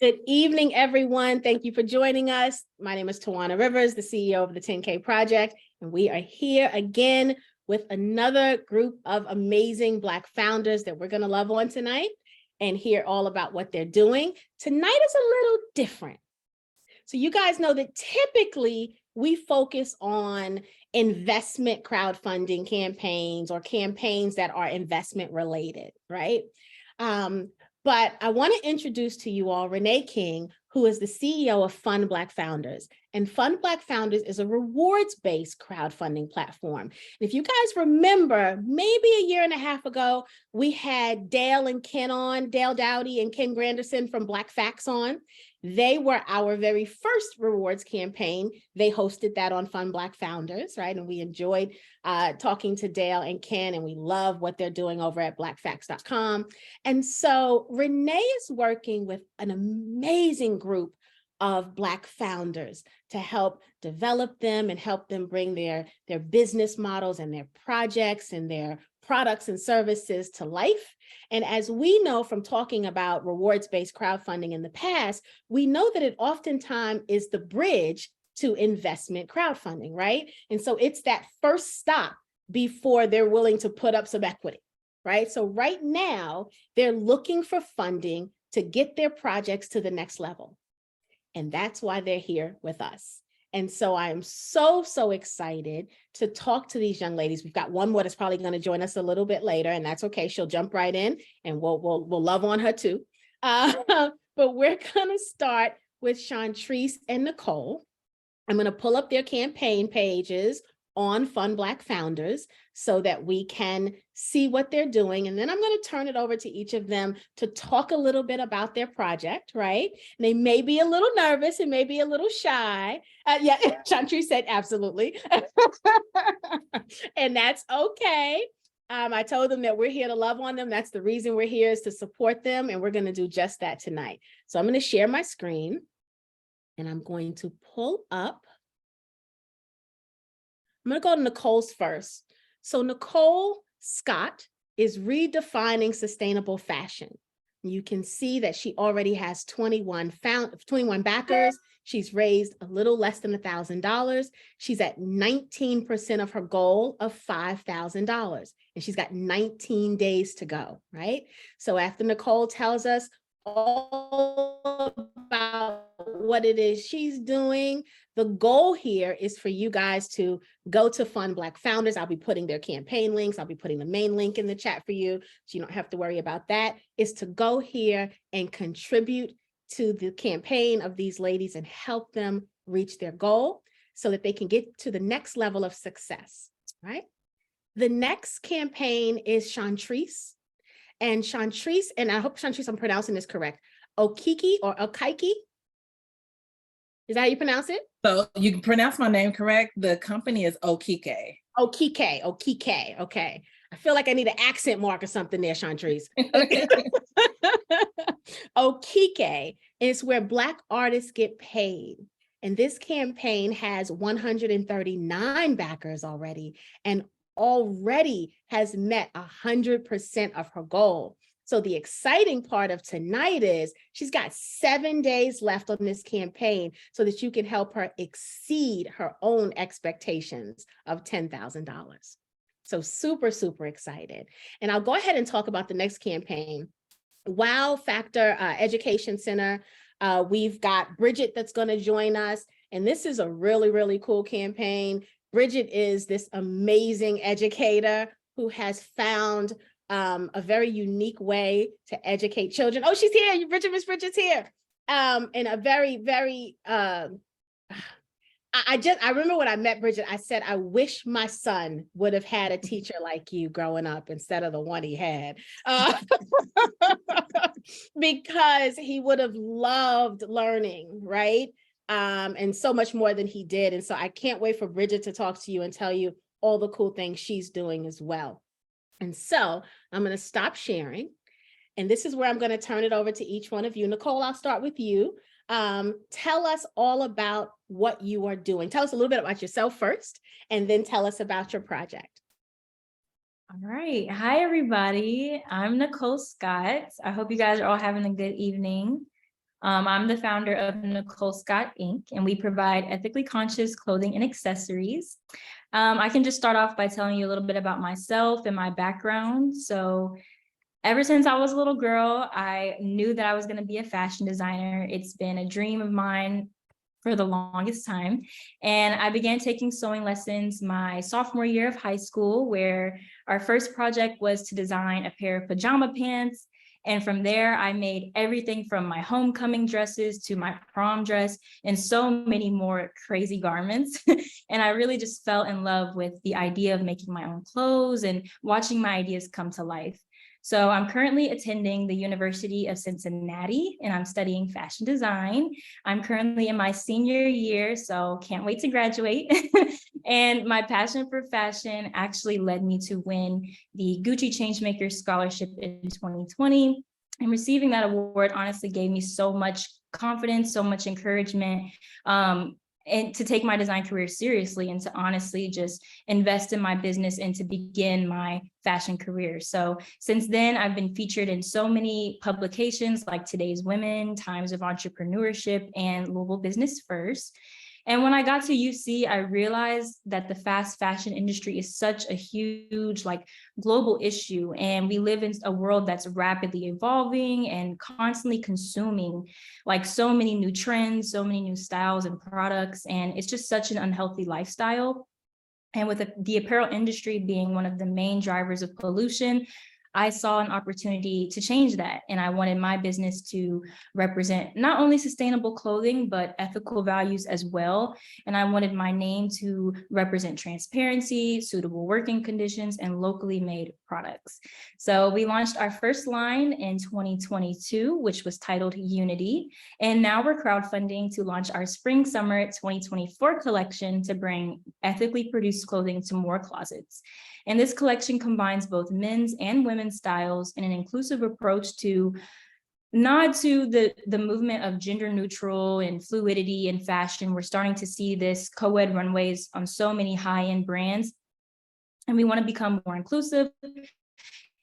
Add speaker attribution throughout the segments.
Speaker 1: Good evening, everyone. Thank you for joining us. My name is Tawana Rivers, the CEO of the 10K Project, and we are here again with another group of amazing Black founders that we're going to love on tonight and hear all about what they're doing. Tonight is a little different. So you guys know that typically we focus on investment crowdfunding campaigns or campaigns that are investment related, right? But I want to introduce to you all Renee King, who is the CEO of FundBlackFounders. And FundBlackFounders is a rewards-based crowdfunding platform. And if you guys remember, maybe a year and a half ago, we had Dale Dowdy and Ken Granderson from Black Facts on. They were our very first rewards campaign. They hosted that on FundBlackFounders, right? And we enjoyed talking to Dale and Ken, and we love what they're doing over at blackfacts.com. And so Renee is working with an amazing group of Black founders to help develop them and help them bring their business models and their projects and their products and services to life. And as we know from talking about rewards-based crowdfunding in the past, we know that it oftentimes is the bridge to investment crowdfunding, right? And so it's that first stop before they're willing to put up some equity, right? So right now, they're looking for funding to get their projects to the next level. And that's why they're here with us. And so I'm so excited to talk to these young ladies. We've got one more that's probably going to join us a little bit later, and that's okay. She'll jump right in and we'll love on her too. But we're going to start with Chantrice and Nicole. I'm going to pull up their campaign pages on FundBlackFounders so that we can see what they're doing. And then I'm going to turn it over to each of them to talk a little bit about their project, right? And they may be a little nervous and maybe a little shy. Yeah, Chantrice said absolutely. And that's okay. I told them that we're here to love on them. That's the reason we're here, is to support them. And we're going to do just that tonight. So I'm going to share my screen and I'm going to pull up. I'm going to go to Nicole's first. So Nicole Scott is redefining sustainable fashion. You can see that she already has 21 backers. She's raised a little less than $1,000. She's at 19% of her goal of $5,000. And she's got 19 days to go, right? So after Nicole tells us all about what it is she's doing, the goal here is for you guys to go to FundBlackFounders. I'll be putting their campaign links. I'll be putting the main link in the chat for you, so you don't have to worry about that. Is to go here and contribute to the campaign of these ladies and help them reach their goal so that they can get to the next level of success, right? The next campaign is Chantrice. And Chantrice, and I hope, Chantrice, I'm pronouncing this correct, Okiki or Okaiki. Is that how you pronounce it?
Speaker 2: So you can pronounce my name correct. The company is Okike.
Speaker 1: Okike. Okay. I feel like I need an accent mark or something there, Chantrice. Okike is where Black artists get paid. And this campaign has 139 backers already and already has met 100% of her goal. So the exciting part of tonight is she's got 7 days left on this campaign so that you can help her exceed her own expectations of $10,000. So super excited. And I'll go ahead and talk about the next campaign. Wow Factor Education Center. We've got Bridget that's going to join us. And this is a really cool campaign. Bridget is this amazing educator who has found a very unique way to educate children. Oh, she's here. Miss Bridget's here. And a very, I remember when I met Bridget, I said, I wish my son would have had a teacher like you growing up instead of the one he had. Because he would have loved learning, right? And so much more than he did. And so I can't wait for Bridget to talk to you and tell you all the cool things she's doing as well. And so I'm going to stop sharing. And this is where I'm going to turn it over to each one of you. Nicole, I'll start with you. Tell us all about what you are doing. Tell us a little bit about yourself first, and then tell us about your project.
Speaker 3: All right. Hi, everybody. I'm Nicole Scott. I hope you guys are all having a good evening. I'm the founder of Nicole Scott Inc., and we provide ethically conscious clothing and accessories. I can just start off by telling you a little bit about myself and my background. So ever since I was a little girl, I knew that I was going to be a fashion designer. It's been a dream of mine for the longest time. And I began taking sewing lessons my sophomore year of high school, where our first project was to design a pair of pajama pants. And from there, I made everything from my homecoming dresses to my prom dress and so many more crazy garments. And I really just fell in love with the idea of making my own clothes and watching my ideas come to life. So I'm currently attending the University of Cincinnati, and I'm studying fashion design. I'm currently in my senior year, so can't wait to graduate. And my passion for fashion actually led me to win the Gucci Changemaker Scholarship in 2020. And receiving that award honestly gave me so much confidence, so much encouragement, and to take my design career seriously and to honestly just invest in my business and to begin my fashion career. So since then, I've been featured in so many publications like Today's Women, Times of Entrepreneurship, and Global Business First. And when I got to UC, I realized that the fast fashion industry is such a huge, global issue. And we live in a world that's rapidly evolving and constantly consuming so many new trends, so many new styles and products. And it's just such an unhealthy lifestyle. And with the apparel industry being one of the main drivers of pollution, I saw an opportunity to change that. And I wanted my business to represent not only sustainable clothing, but ethical values as well. And I wanted my name to represent transparency, suitable working conditions, and locally made products. So we launched our first line in 2022, which was titled Unity. And now we're crowdfunding to launch our spring summer 2024 collection to bring ethically produced clothing to more closets. And this collection combines both men's and women's styles in an inclusive approach to nod to the movement of gender neutral and fluidity in fashion. We're starting to see this co-ed runways on so many high-end brands, and we want to become more inclusive.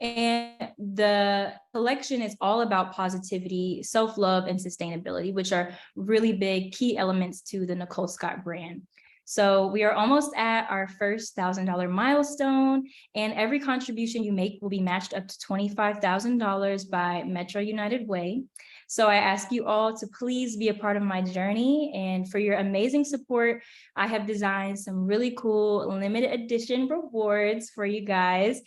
Speaker 3: And the collection is all about positivity, self-love, and sustainability, which are really big key elements to the Nicole Scott brand. So we are almost at our first $1,000 milestone, and every contribution you make will be matched up to $25,000 by Metro United Way. So I ask you all to please be a part of my journey, and for your amazing support, I have designed some really cool limited edition rewards for you guys.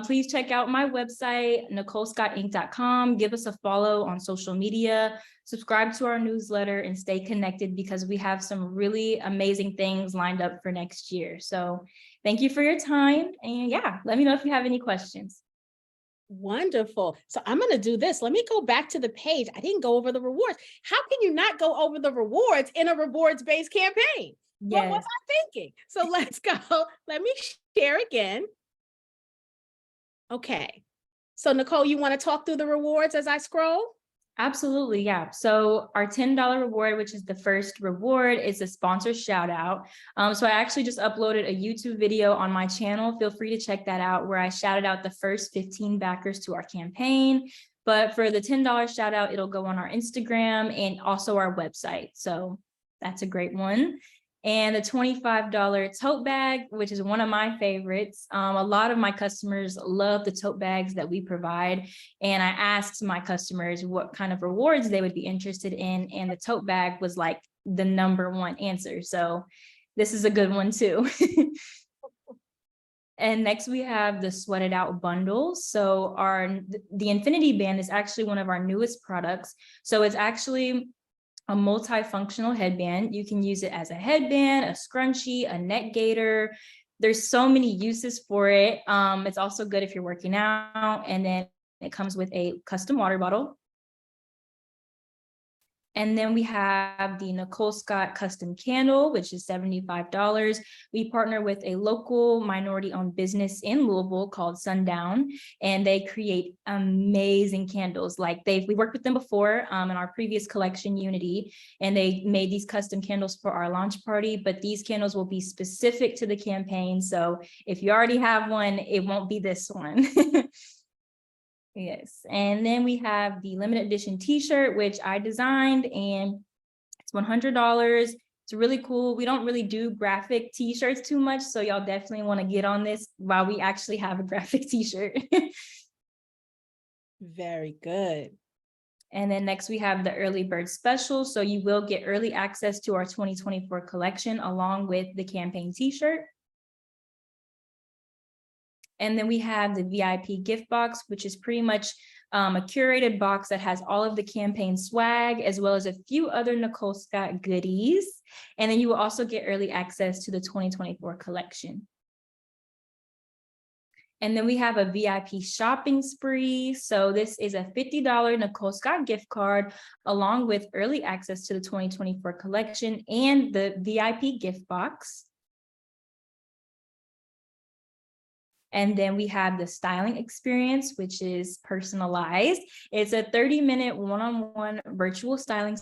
Speaker 3: Please check out my website, NicoleScottInc.com. Give us a follow on social media, subscribe to our newsletter, and stay connected because we have some really amazing things lined up for next year. So thank you for your time. And yeah, let me know if you have any questions.
Speaker 1: Wonderful. So I'm going to do this. Let me go back to the page. I didn't go over the rewards. How can you not go over the rewards in a rewards-based campaign? What was I thinking? So let's go. Let me share again. Okay. So Nicole, you want to talk through the rewards as I scroll?
Speaker 3: Absolutely, yeah. So our $10 reward, which is the first reward, is a sponsor shout out. So I actually just uploaded a YouTube video on my channel. Feel free to check that out, where I shouted out the first 15 backers to our campaign. But for the $10 shout out, it'll go on our Instagram and also our website. So that's a great one. And the $25 tote bag, which is one of my favorites. A lot of my customers love the tote bags that we provide. And I asked my customers what kind of rewards they would be interested in. And the tote bag was like the #1 answer. So this is a good one too. And next we have the Sweat It Out bundle. So the Infinity Band is actually one of our newest products. So it's actually a multifunctional headband. You can use it as a headband, a scrunchie, a neck gaiter. There's so many uses for it. It's also good if you're working out. And then it comes with a custom water bottle. And then we have the Nicole Scott custom candle, which is $75. We partner with a local minority-owned business in Louisville called Sundown, and they create amazing candles. We worked with them before in our previous collection, Unity, and they made these custom candles for our launch party, but these candles will be specific to the campaign. So if you already have one, it won't be this one. Yes. And then we have the limited edition t-shirt, which I designed, and it's $100. It's really cool. We don't really do graphic t-shirts too much, so y'all definitely want to get on this while we actually have a graphic t-shirt.
Speaker 1: Very good.
Speaker 3: And then next we have the early bird special. So you will get early access to our 2024 collection along with the campaign t-shirt. And then we have the VIP gift box, which is pretty much a curated box that has all of the campaign swag, as well as a few other Nicole Scott goodies. And then you will also get early access to the 2024 collection. And then we have a VIP shopping spree. So this is a $50 Nicole Scott gift card, along with early access to the 2024 collection and the VIP gift box. And then we have the styling experience, which is personalized. It's a 30-minute one-on-one virtual styling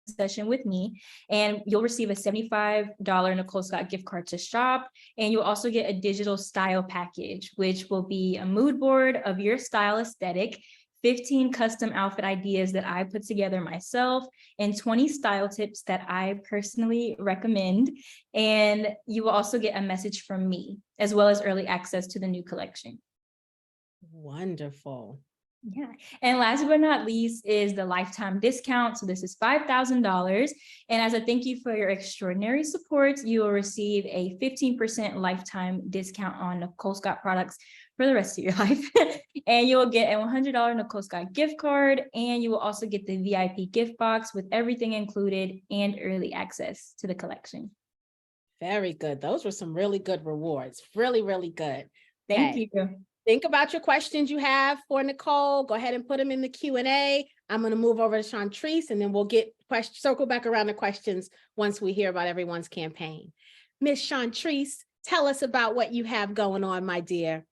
Speaker 3: session with me, and you'll receive a $75 Nicole Scott gift card to shop. And you'll also get a digital style package, which will be a mood board of your style aesthetic, 15 custom outfit ideas that I put together myself, and 20 style tips that I personally recommend. And you will also get a message from me, as well as early access to the new collection.
Speaker 1: Wonderful.
Speaker 3: Yeah. And last but not least is the lifetime discount. So this is $5,000. And as a thank you for your extraordinary support, you will receive a 15% lifetime discount on Nicole Scott products for the rest of your life. And you will get a $100 Nicole Scott gift card. And you will also get the VIP gift box with everything included and early access to the collection.
Speaker 1: Very good. Those were some really good rewards. Really, really good.
Speaker 3: Thank
Speaker 1: Okay.
Speaker 3: you.
Speaker 1: Think about your questions you have for Nicole. Go ahead and put them in the Q&A. I'm going to move over to Chantrice, and then we'll circle back around the questions once we hear about everyone's campaign. Miss Chantrice, tell us about what you have going on, my dear.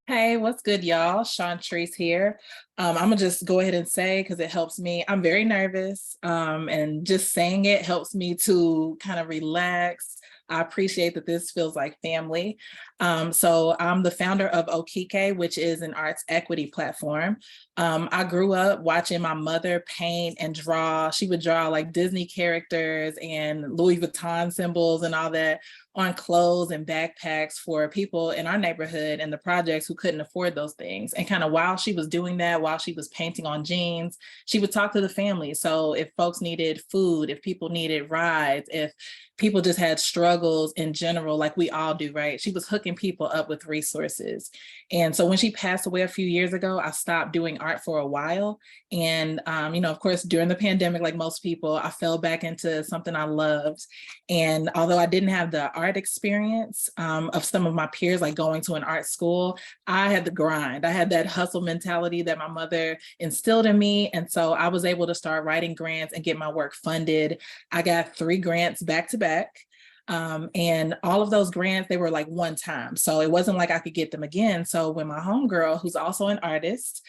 Speaker 2: Hey, what's good, y'all? Chantrice here. I'm gonna just go ahead and say, because it helps me. I'm very nervous, and just saying it helps me to kind of relax. I appreciate that this feels like family. So I'm the founder of Okike, which is an arts equity platform. I grew up watching my mother paint and draw. She would draw like Disney characters and Louis Vuitton symbols and all that on clothes and backpacks for people in our neighborhood and the projects who couldn't afford those things. And kind of while she was doing that, while she was painting on jeans, she would talk to the family. So if folks needed food, if people needed rides, if people just had struggles in general, like we all do, right? She was hooking people up with resources. And so when she passed away a few years ago, I stopped doing art for a while. And, of course, during the pandemic, like most people, I fell back into something I loved. And although I didn't have the art experience of some of my peers, like going to an art school, I had the grind. I had that hustle mentality that my mother instilled in me. And so I was able to start writing grants and get my work funded. I got 3 grants back to back. And all of those grants, they were like one time. So it wasn't like I could get them again. So when my homegirl, who's also an artist,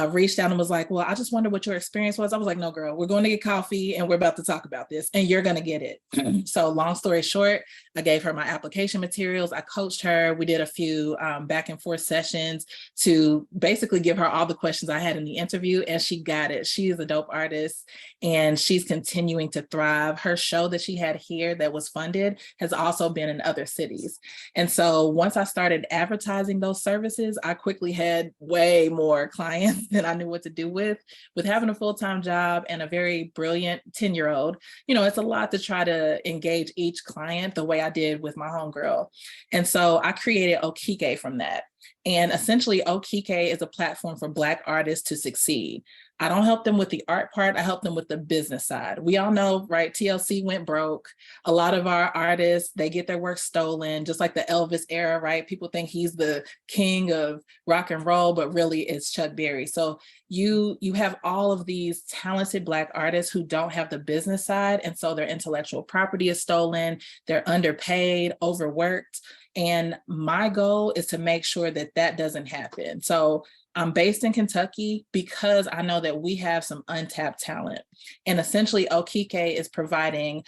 Speaker 2: reached out and was like, well, I just wonder what your experience was. I was like, no, girl, we're going to get coffee and we're about to talk about this and you're going to get it. So long story short, I gave her my application materials. I coached her. We did a few back and forth sessions to basically give her all the questions I had in the interview, and she got it. She is a dope artist and she's continuing to thrive. Her show that she had here that was funded has also been in other cities. And so once I started advertising those services, I quickly had way more clients than I knew what to do with having a full-time job and a very brilliant 10-year-old. It's a lot to try to engage each client the way I did with my homegirl. And so I created Okike from that. And essentially Okike is a platform for Black artists to succeed. I don't help them with the art part. I help them with the business side. We all know, right? TLC went broke. A lot of our artists, they get their work stolen, just like the Elvis era, right? People think he's the king of rock and roll, but really it's Chuck Berry. So you have all of these talented Black artists who don't have the business side. And so their intellectual property is stolen. They're underpaid, overworked. And my goal is to make sure that that doesn't happen. So I'm based in Kentucky because I know that we have some untapped talent. And essentially Okike is providing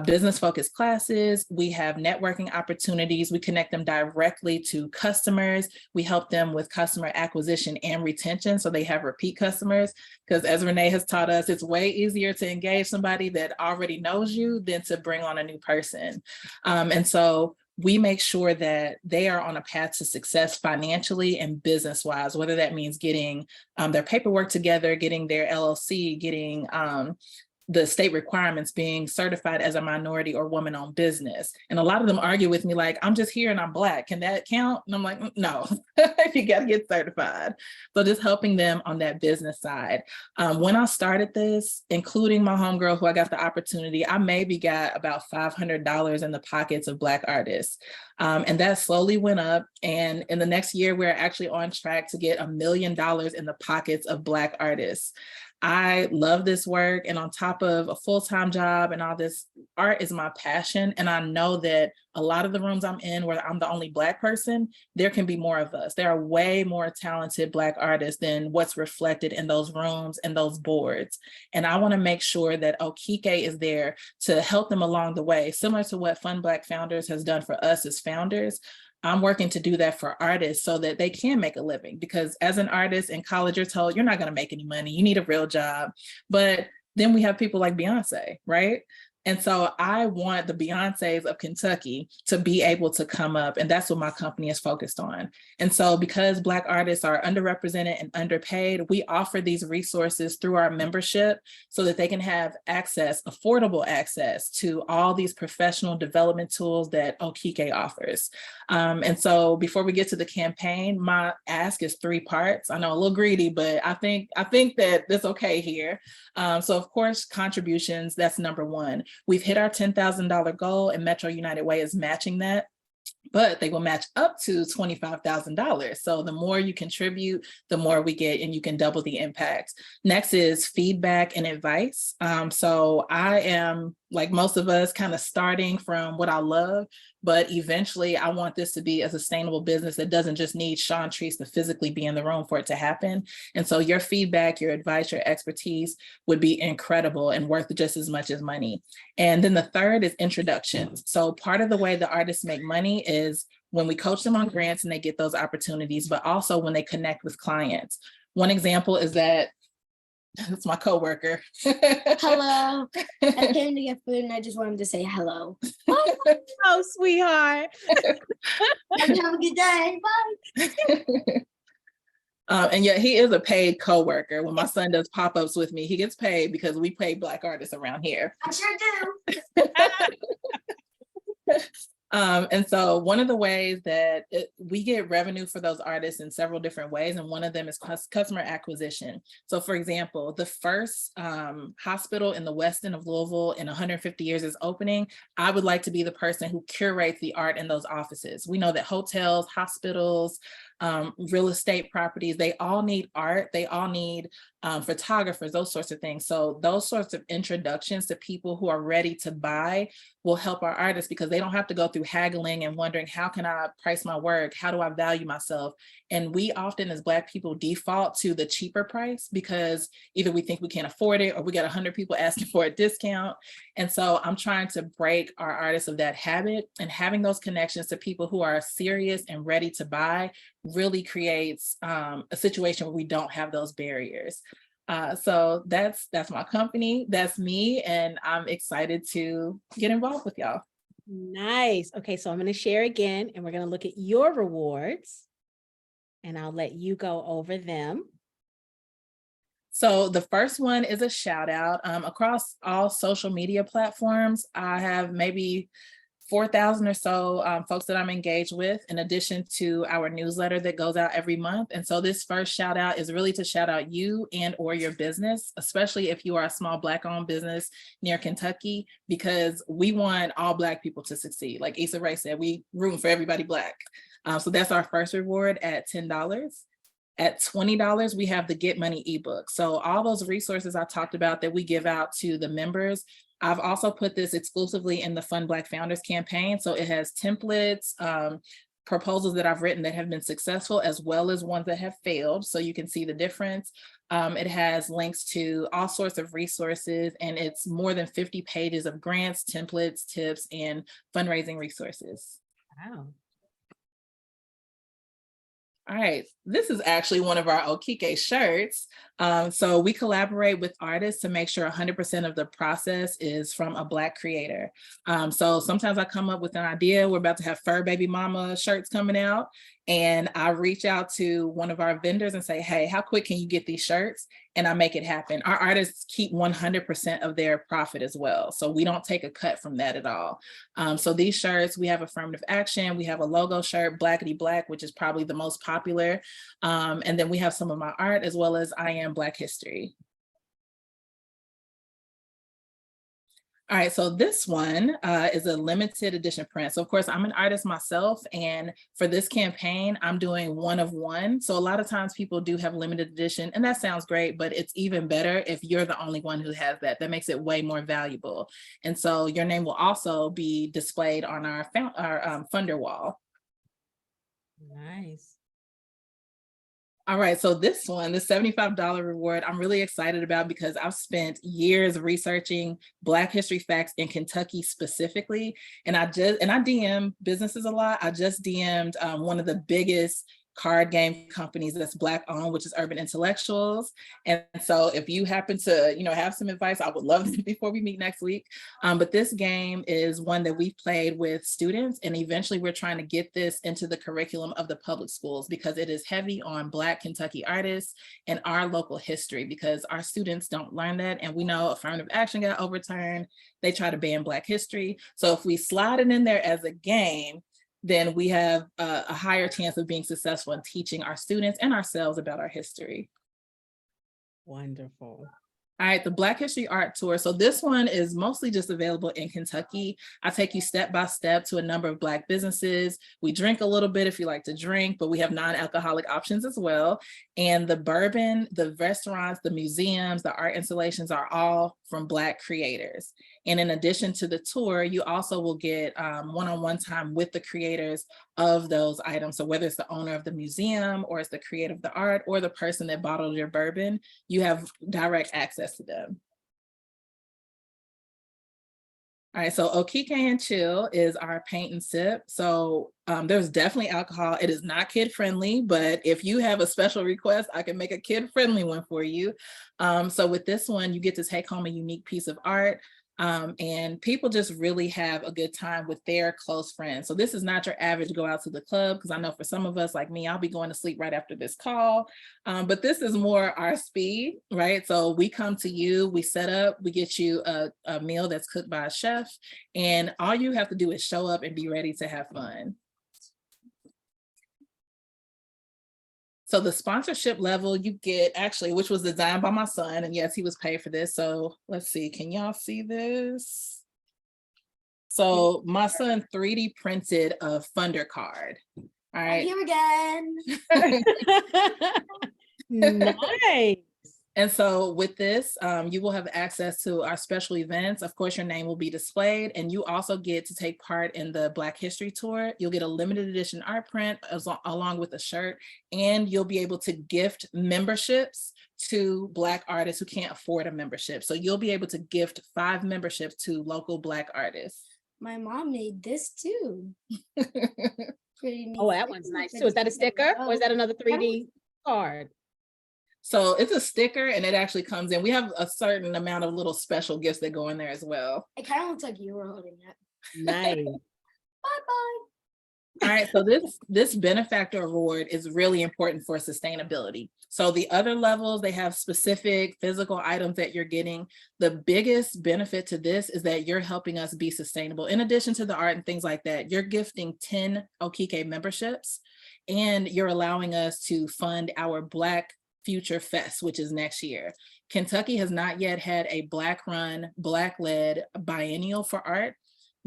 Speaker 2: business focused classes. We have networking opportunities. We connect them directly to customers. We help them with customer acquisition and retention so they have repeat customers. Because as Renee has taught us, it's way easier to engage somebody that already knows you than to bring on a new person. And so we make sure that they are on a path to success financially and business-wise, whether that means getting their paperwork together, getting their LLC, getting the state requirements, being certified as a minority or woman-owned business. And a lot of them argue with me like, I'm just here and I'm Black. Can that count? And I'm like, no, you got to get certified. So just helping them on that business side. When I started this, including my homegirl who I got the opportunity, I maybe got about $500 in the pockets of Black artists. And that slowly went up. And in the next year, we're actually on track to get $1 million in the pockets of Black artists. I love this work, and on top of a full-time job and all this, art is my passion. And I know that a lot of the rooms I'm in where I'm the only Black person, there can be more of us. There are way more talented Black artists than what's reflected in those rooms and those boards. And I want to make sure that Okike is there to help them along the way, similar to what FundBlackFounders has done for us as founders. I'm working to do that for artists so that they can make a living, because as an artist in college, you're told you're not going to make any money. You need a real job. But then we have people like Beyonce, right? And so I want the Beyoncés of Kentucky to be able to come up, and that's what my company is focused on. And so because Black artists are underrepresented and underpaid, we offer these resources through our membership so that they can have access, affordable access to all these professional development tools that Okike offers. And so before we get to the campaign, my ask is 3 parts. I know a little greedy, but I think that that's okay here. So of course, contributions, that's number 1. We've hit our $10,000 goal, and Metro United Way is matching that, but they will match up to $25,000. So the more you contribute, the more we get, and you can double the impact. Next is feedback and advice. So I am, like most of us, kind of starting from what I love, but eventually I want this to be a sustainable business that doesn't just need Chantrice to physically be in the room for it to happen. And so your feedback, your advice, your expertise would be incredible and worth just as much as money. And then the third is introductions. So part of the way the artists make money is when we coach them on grants and they get those opportunities, but also when they connect with clients. One example is that it's my coworker.
Speaker 4: Hello. I came to get food and I just wanted to say hello.
Speaker 1: Oh, sweetheart.
Speaker 4: Have a good day. Bye.
Speaker 2: And yet he is a paid coworker. When my son does pop-ups with me, he gets paid because we pay Black artists around here.
Speaker 4: I sure do.
Speaker 2: And so one of the ways that we get revenue for those artists in several different ways, and one of them is customer acquisition. So for example, the first hospital in the west end of Louisville in 150 years is opening. I would like to be the person who curates the art in those offices. We know that hotels, hospitals, real estate properties, they all need art. They all need photographers, those sorts of things. So those sorts of introductions to people who are ready to buy will help our artists, because they don't have to go through haggling and wondering, how can I price my work? How do I value myself? And we often as Black people default to the cheaper price because either we think we can't afford it or we got 100 people asking for a discount. And so I'm trying to break our artists of that habit, and having those connections to people who are serious and ready to buy really creates a situation where we don't have those barriers. So that's my company, that's me, and I'm excited to get involved with y'all.
Speaker 1: Nice. Okay, so I'm going to share again, and we're going to look at your rewards, and I'll let you go over them.
Speaker 2: So the first one is a shout out. Across all social media platforms, I have maybe 4,000 or so folks that I'm engaged with, in addition to our newsletter that goes out every month. And so this first shout out is really to shout out you and or your business, especially if you are a small Black owned business near Kentucky, because we want all Black people to succeed. Like Issa Rae said, we room for everybody Black. So that's our first reward at $10. At $20, we have the Get Money ebook. So all those resources I talked about that we give out to the members, I've also put this exclusively in the FundBlackFounders campaign. So it has templates, proposals that I've written that have been successful, as well as ones that have failed. So you can see the difference. It has links to all sorts of resources, and it's more than 50 pages of grants, templates, tips, and fundraising resources.
Speaker 1: Wow.
Speaker 2: All right, this is actually one of our Okike shirts. So we collaborate with artists to make sure 100% of the process is from a Black creator. So sometimes I come up with an idea. We're about to have Fur Baby Mama shirts coming out, and I reach out to one of our vendors and say, hey, how quick can you get these shirts? And I make it happen. Our artists keep 100% of their profit as well. So we don't take a cut from that at all. So these shirts, we have affirmative action. We have a logo shirt, Blackity Black, which is probably the most popular. And then we have some of my art as well as I Am Black History. All right, so this one is a limited edition print. So of course, I'm an artist myself, and for this campaign, I'm doing 1 of 1. So a lot of times people do have limited edition, and that sounds great, but it's even better if you're the only one who has that. That makes it way more valuable. And so your name will also be displayed on our funder wall.
Speaker 1: Nice.
Speaker 2: All right, so this one, the $75 reward, I'm really excited about because I've spent years researching Black history facts in Kentucky specifically. And I DM businesses a lot. I just DM'd one of the biggest card game companies that's Black owned, which is Urban Intellectuals. And so if you happen to, have some advice, I would love it before we meet next week. But this game is one that we've played with students, and eventually we're trying to get this into the curriculum of the public schools because it is heavy on Black Kentucky artists and our local history, because our students don't learn that. And we know affirmative action got overturned. They try to ban Black history. So if we slide it in there as a game, then we have a higher chance of being successful in teaching our students and ourselves about our history.
Speaker 1: Wonderful.
Speaker 2: All right, the Black History Art Tour. So this one is mostly just available in Kentucky. I take you step by step to a number of Black businesses. We drink a little bit if you like to drink, but we have non-alcoholic options as well. And the bourbon, the restaurants, the museums, the art installations are all from Black creators. And in addition to the tour, you also will get one-on-one time with the creators of those items. So whether it's the owner of the museum or it's the creator of the art or the person that bottled your bourbon, you have direct access to them. All right, so Okike and Chill is our paint and sip. So there's definitely alcohol. It is not kid friendly, but if you have a special request, I can make a kid friendly one for you. So with this one, you get to take home a unique piece of art. And people just really have a good time with their close friends. So this is not your average go out to the club, because I know for some of us like me, I'll be going to sleep right after this call. But this is more our speed, right? So we come to you, we set up, we get you a meal that's cooked by a chef, and all you have to do is show up and be ready to have fun. So the sponsorship level you get, actually, which was designed by my son, and yes, he was paid for this. So let's see, can y'all see this? So my son 3D printed a funder card. All right.
Speaker 4: Here again.
Speaker 1: Nice.
Speaker 2: And so with this, you will have access to our special events. Of course, your name will be displayed, and you also get to take part in the Black History Tour. You'll get a limited edition art print along with a shirt, and you'll be able to gift memberships to Black artists who can't afford a membership. So you'll be able to gift 5 memberships to local Black artists.
Speaker 4: My mom made this too. Pretty neat.
Speaker 1: Oh, that one's nice too. Is that a sticker or is that another 3D card?
Speaker 2: So it's a sticker, and it actually comes in. We have a certain amount of little special gifts that go in there as well.
Speaker 4: It kind of looks like you were holding it.
Speaker 1: Nice.
Speaker 4: Bye-bye.
Speaker 2: All right, so this benefactor award is really important for sustainability. So the other levels, they have specific physical items that you're getting. The biggest benefit to this is that you're helping us be sustainable. In addition to the art and things like that, you're gifting 10 Okike memberships, and you're allowing us to fund our Black Future Fest, which is next year. Kentucky has not yet had a Black-run, Black-led biennial for art.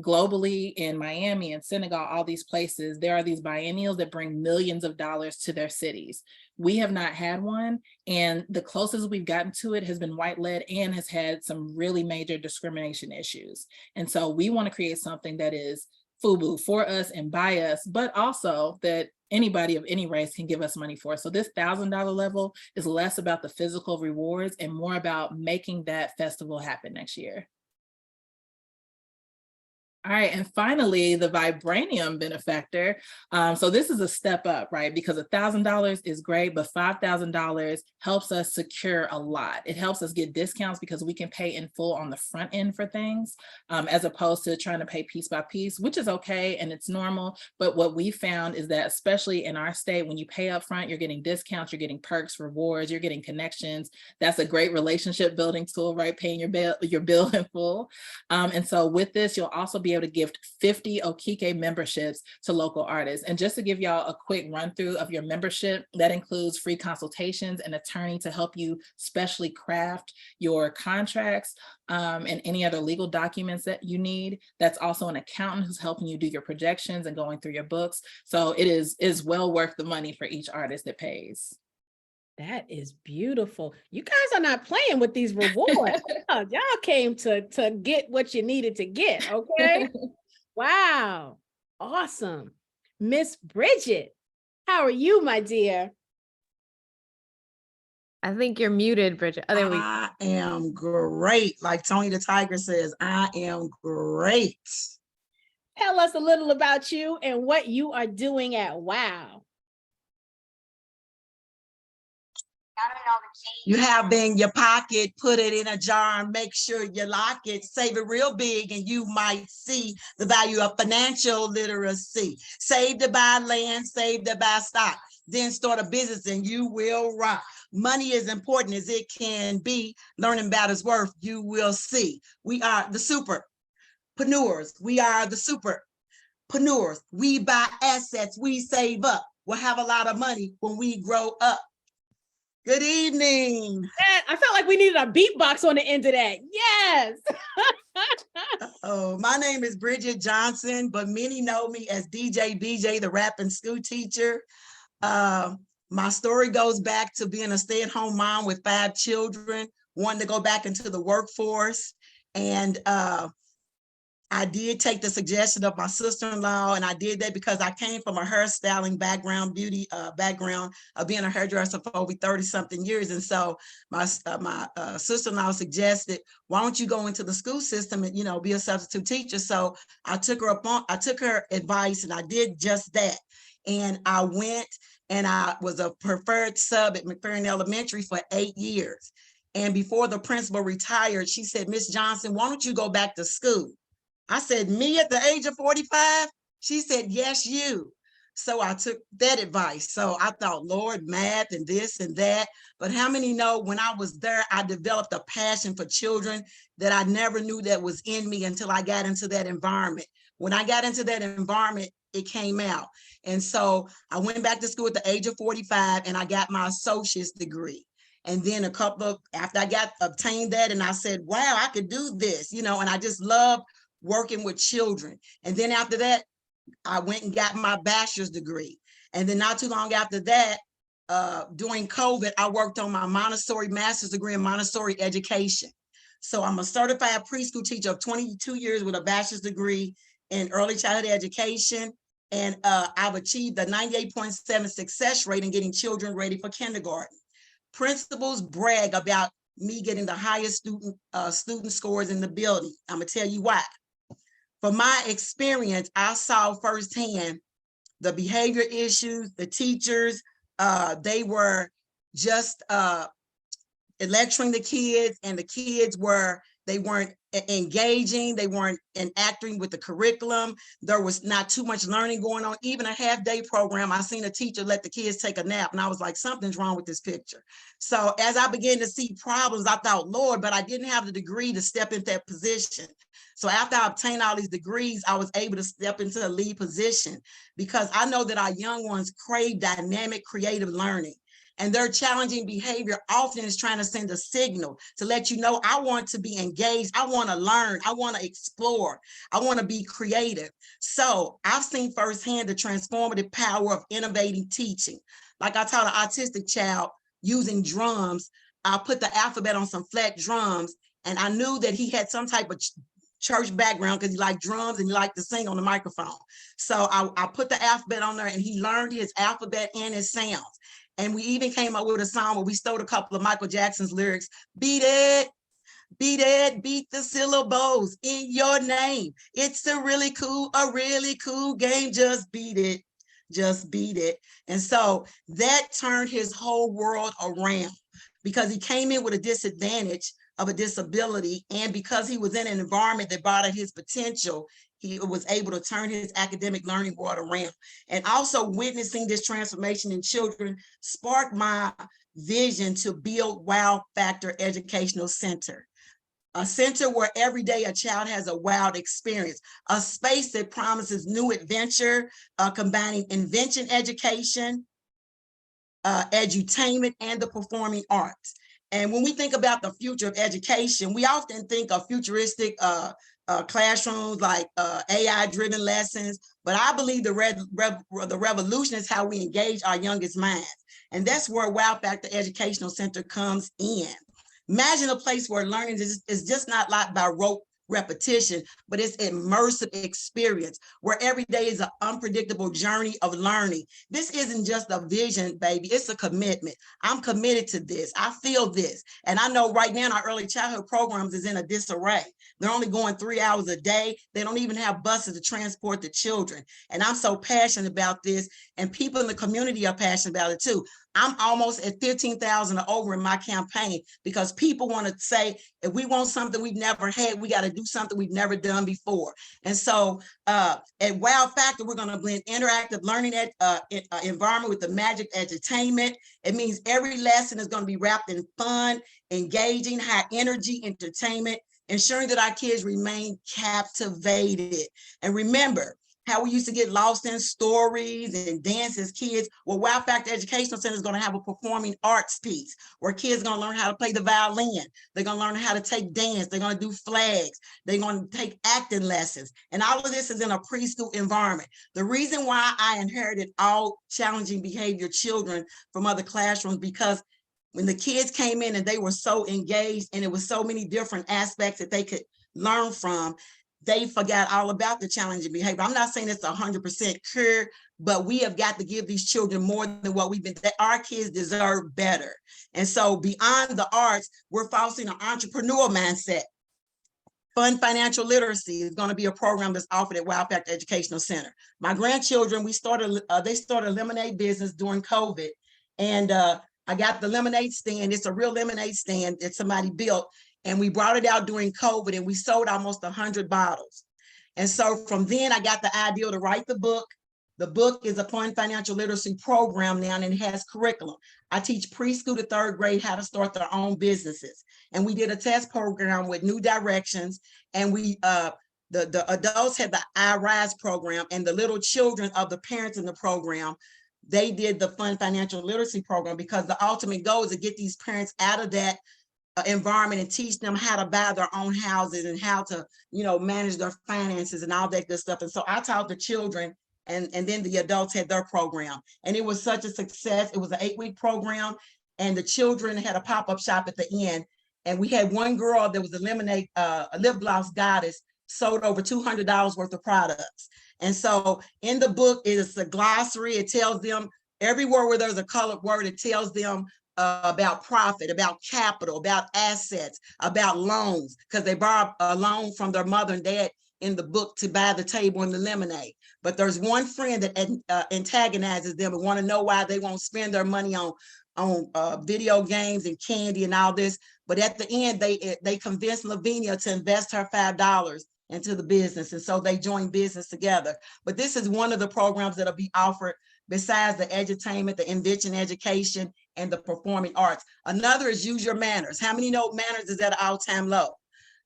Speaker 2: Globally, in Miami and Senegal, all these places, there are these biennials that bring millions of dollars to their cities. We have not had one, and the closest we've gotten to it has been white-led and has had some really major discrimination issues. And so we want to create something that is FUBU for us and by us, but also that anybody of any race can give us money for. So this $1,000 level is less about the physical rewards and more about making that festival happen next year. All right, and finally, the vibranium benefactor. So this is a step up, right? Because $1,000 is great, but $5,000 helps us secure a lot. It helps us get discounts because we can pay in full on the front end for things, as opposed to trying to pay piece by piece, which is okay and it's normal. But what we found is that especially in our state, when you pay up front, you're getting discounts, you're getting perks, rewards, you're getting connections. That's a great relationship building tool, right? Paying your bill in full. And so with this, you'll also be able to gift 50 Okike memberships to local artists. And just to give y'all a quick run through of your membership, that includes free consultations, an attorney to help you specially craft your contracts, and any other legal documents that you need. That's also an accountant who's helping you do your projections and going through your books. So it is well worth the money for each artist that pays.
Speaker 1: That is beautiful. You guys are not playing with these rewards. Y'all came to get what you needed to get, okay? Wow. Awesome. Miss Bridget, how are you, my dear?
Speaker 5: I think you're muted, Bridget. Oh, there we go.
Speaker 6: I am great. Like Tony the Tiger says, I am great.
Speaker 1: Tell us a little about you and what you are doing at WOW.
Speaker 6: You have in your pocket, put it in a jar and make sure you lock it, save it real big, and you might see the value of financial literacy. Save to buy land, save to buy stock, then start a business and you will rock. Money is important as it can be. Learning about its worth, you will see. We are the superpreneurs. We are the superpreneurs. We buy assets, we save up. We'll have a lot of money when we grow up. Good evening.
Speaker 1: I felt like we needed a beatbox on the end of that. Yes.
Speaker 6: Oh, my name is Bridget Johnson, but many know me as DJ BJ, the rapping school teacher. My story goes back to being a stay-at-home mom with 5 children, wanting to go back into the workforce. And I did take the suggestion of my sister-in-law, and I did that because I came from a hairstyling background, beauty background of being a hairdresser for over 30-something years. And so my sister-in-law suggested, why don't you go into the school system and, be a substitute teacher? So I took her advice and I did just that. And I went and I was a preferred sub at McFerrin Elementary for 8 years. And before the principal retired, she said, Miss Johnson, why don't you go back to school? I said, me at the age of 45? She said, yes, you. So I took that advice. So I thought, Lord, math and this and that. But how many know when I was there, I developed a passion for children that I never knew that was in me until I got into that environment. When I got into that environment, it came out. And so I went back to school at the age of 45 and I got my associate's degree. And then after I obtained that, and I said, wow, I could do this, and I just love working with children. And then after that, I went and got my bachelor's degree. And then not too long after that, during COVID, I worked on my Montessori master's degree in Montessori education. So I'm a certified preschool teacher of 22 years with a bachelor's degree in early childhood education. And I've achieved a 98.7 success rate in getting children ready for kindergarten. Principals brag about me getting the highest student scores in the building. I'm gonna tell you why. From my experience, I saw firsthand the behavior issues, the teachers, they were just lecturing the kids, and the kids they weren't engaging, they weren't enacting with the curriculum. There was not too much learning going on. Even a half-day program, I seen a teacher let the kids take a nap, and I was like, something's wrong with this picture. So as I began to see problems, I thought, Lord, but I didn't have the degree to step into that position. So after I obtained all these degrees, I was able to step into a lead position because I know that our young ones crave dynamic, creative learning. And their challenging behavior often is trying to send a signal to let you know, I want to be engaged. I want to learn. I want to explore. I want to be creative. So I've seen firsthand the transformative power of innovating teaching. Like I taught an autistic child using drums. I put the alphabet on some flat drums, and I knew that he had some type of church background because he liked drums and he liked to sing on the microphone. So I put the alphabet on there and he learned his alphabet and his sounds. And we even came up with a song where we stole a couple of Michael Jackson's lyrics. Beat it, beat it, beat the syllables in your name. It's a really cool game. Just beat it, just beat it. And so that turned his whole world around because he came in with a disadvantage of a disability. And because he was in an environment that brought out his potential, he was able to turn his academic learning world around. And also witnessing this transformation in children sparked my vision to build Wow Factor Educational Center. A center where every day a child has a wild experience, a space that promises new adventure, combining invention education, edutainment, and the performing arts. And when we think about the future of education, we often think of futuristic classrooms like AI-driven lessons, but I believe the revolution is how we engage our youngest minds. And that's where Wow Factor Educational Center comes in. Imagine a place where learning is just not like by rote repetition, but it's immersive experience where every day is an unpredictable journey of learning. This isn't just a vision, baby. It's a commitment. I'm committed to this. I feel this. And I know right now our early childhood programs is in a disarray. They're only going 3 hours a day. They don't even have buses to transport the children. And I'm so passionate about this, and people in the community are passionate about it too. I'm almost at 15,000 or over in my campaign because people want to say, if we want something we've never had, we got to do something we've never done before. And so at Wow Factor, we're going to blend interactive learning environment with the magic edutainment. It means every lesson is going to be wrapped in fun, engaging, high energy entertainment, ensuring that our kids remain captivated. And remember, how we used to get lost in stories and dance as kids. Well, Wow Factor Educational Center is going to have a performing arts piece where kids are going to learn how to play the violin. They're going to learn how to take dance. They're going to do flags. They're going to take acting lessons. And all of this is in a preschool environment. The reason why I inherited all challenging behavior children from other classrooms, because when the kids came in and they were so engaged and it was so many different aspects that they could learn from, they forgot all about the challenging behavior. I'm not saying it's 100% cure, but we have got to give these children more than what we've been. Our kids deserve better. And so beyond the arts, we're fostering an entrepreneurial mindset. Fund Financial Literacy is going to be a program that's offered at Wow Factor Educational Center. My grandchildren, they started a lemonade business during COVID. And I got the lemonade stand. It's a real lemonade stand that somebody built. And we brought it out during COVID and we sold almost 100 bottles. And so from then I got the idea to write the book. The book is a Fund Financial Literacy program now, and it has curriculum. I teach preschool to 3rd grade how to start their own businesses. And we did a test program with new directions. And we, the adults had the iRise program, and the little children of the parents in the program, they did the Fund Financial Literacy program, because the ultimate goal is to get these parents out of that environment and teach them how to buy their own houses and how to, manage their finances and all that good stuff. And so I taught the children, and then the adults had their program. And it was such a success. It was an 8-week program, and the children had a pop-up shop at the end. And we had one girl that was a lip gloss goddess, sold over $200 worth of products. And so in the book is a glossary. It tells them everywhere where there's a colored word, it tells them about profit, about capital, about assets, about loans, because they borrowed a loan from their mother and dad in the book to buy the table and the lemonade. But there's one friend that antagonizes them and want to know why they won't spend their money on video games and candy and all this. But at the end, they convinced Lavinia to invest her $5 into the business. And so they joined business together. But this is one of the programs that'll be offered besides the edutainment, the invention education, and the performing arts. Another is Use Your Manners. How many know manners is at an all-time low?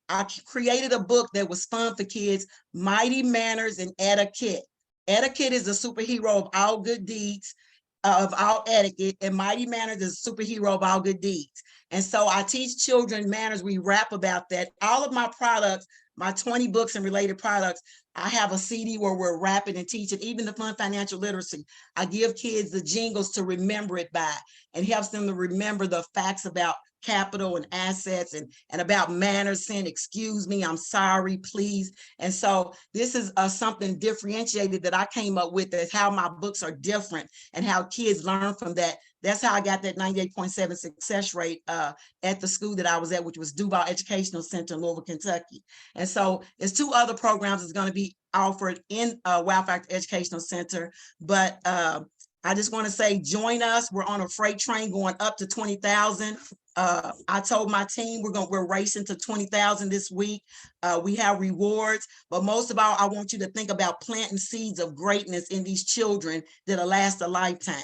Speaker 6: I created a book that was fun for kids, Mighty Manners and Etiquette. Etiquette is a superhero of all good deeds, of all etiquette, and Mighty Manners is a superhero of all good deeds. And so I teach children manners. We rap about that. All of my products, my 20 books and related products, I have a CD where we're rapping and teaching, even the Fund Financial Literacy. I give kids the jingles to remember it by, and helps them to remember the facts about capital and assets, and about manners, saying, excuse me, I'm sorry, please. And so this is something differentiated that I came up with, is how my books are different and how kids learn from that. That's how I got that 98.7 success rate at the school that I was at, which was Duval Educational Center in Louisville, Kentucky. And so there's 2 other programs that's going to be offered in Wow Factor Educational Center. But I just want to say, join us. We're on a freight train going up to 20,000. I told my team we're racing to 20,000 this week. We have rewards, but most of all, I want you to think about planting seeds of greatness in these children that'll last a lifetime.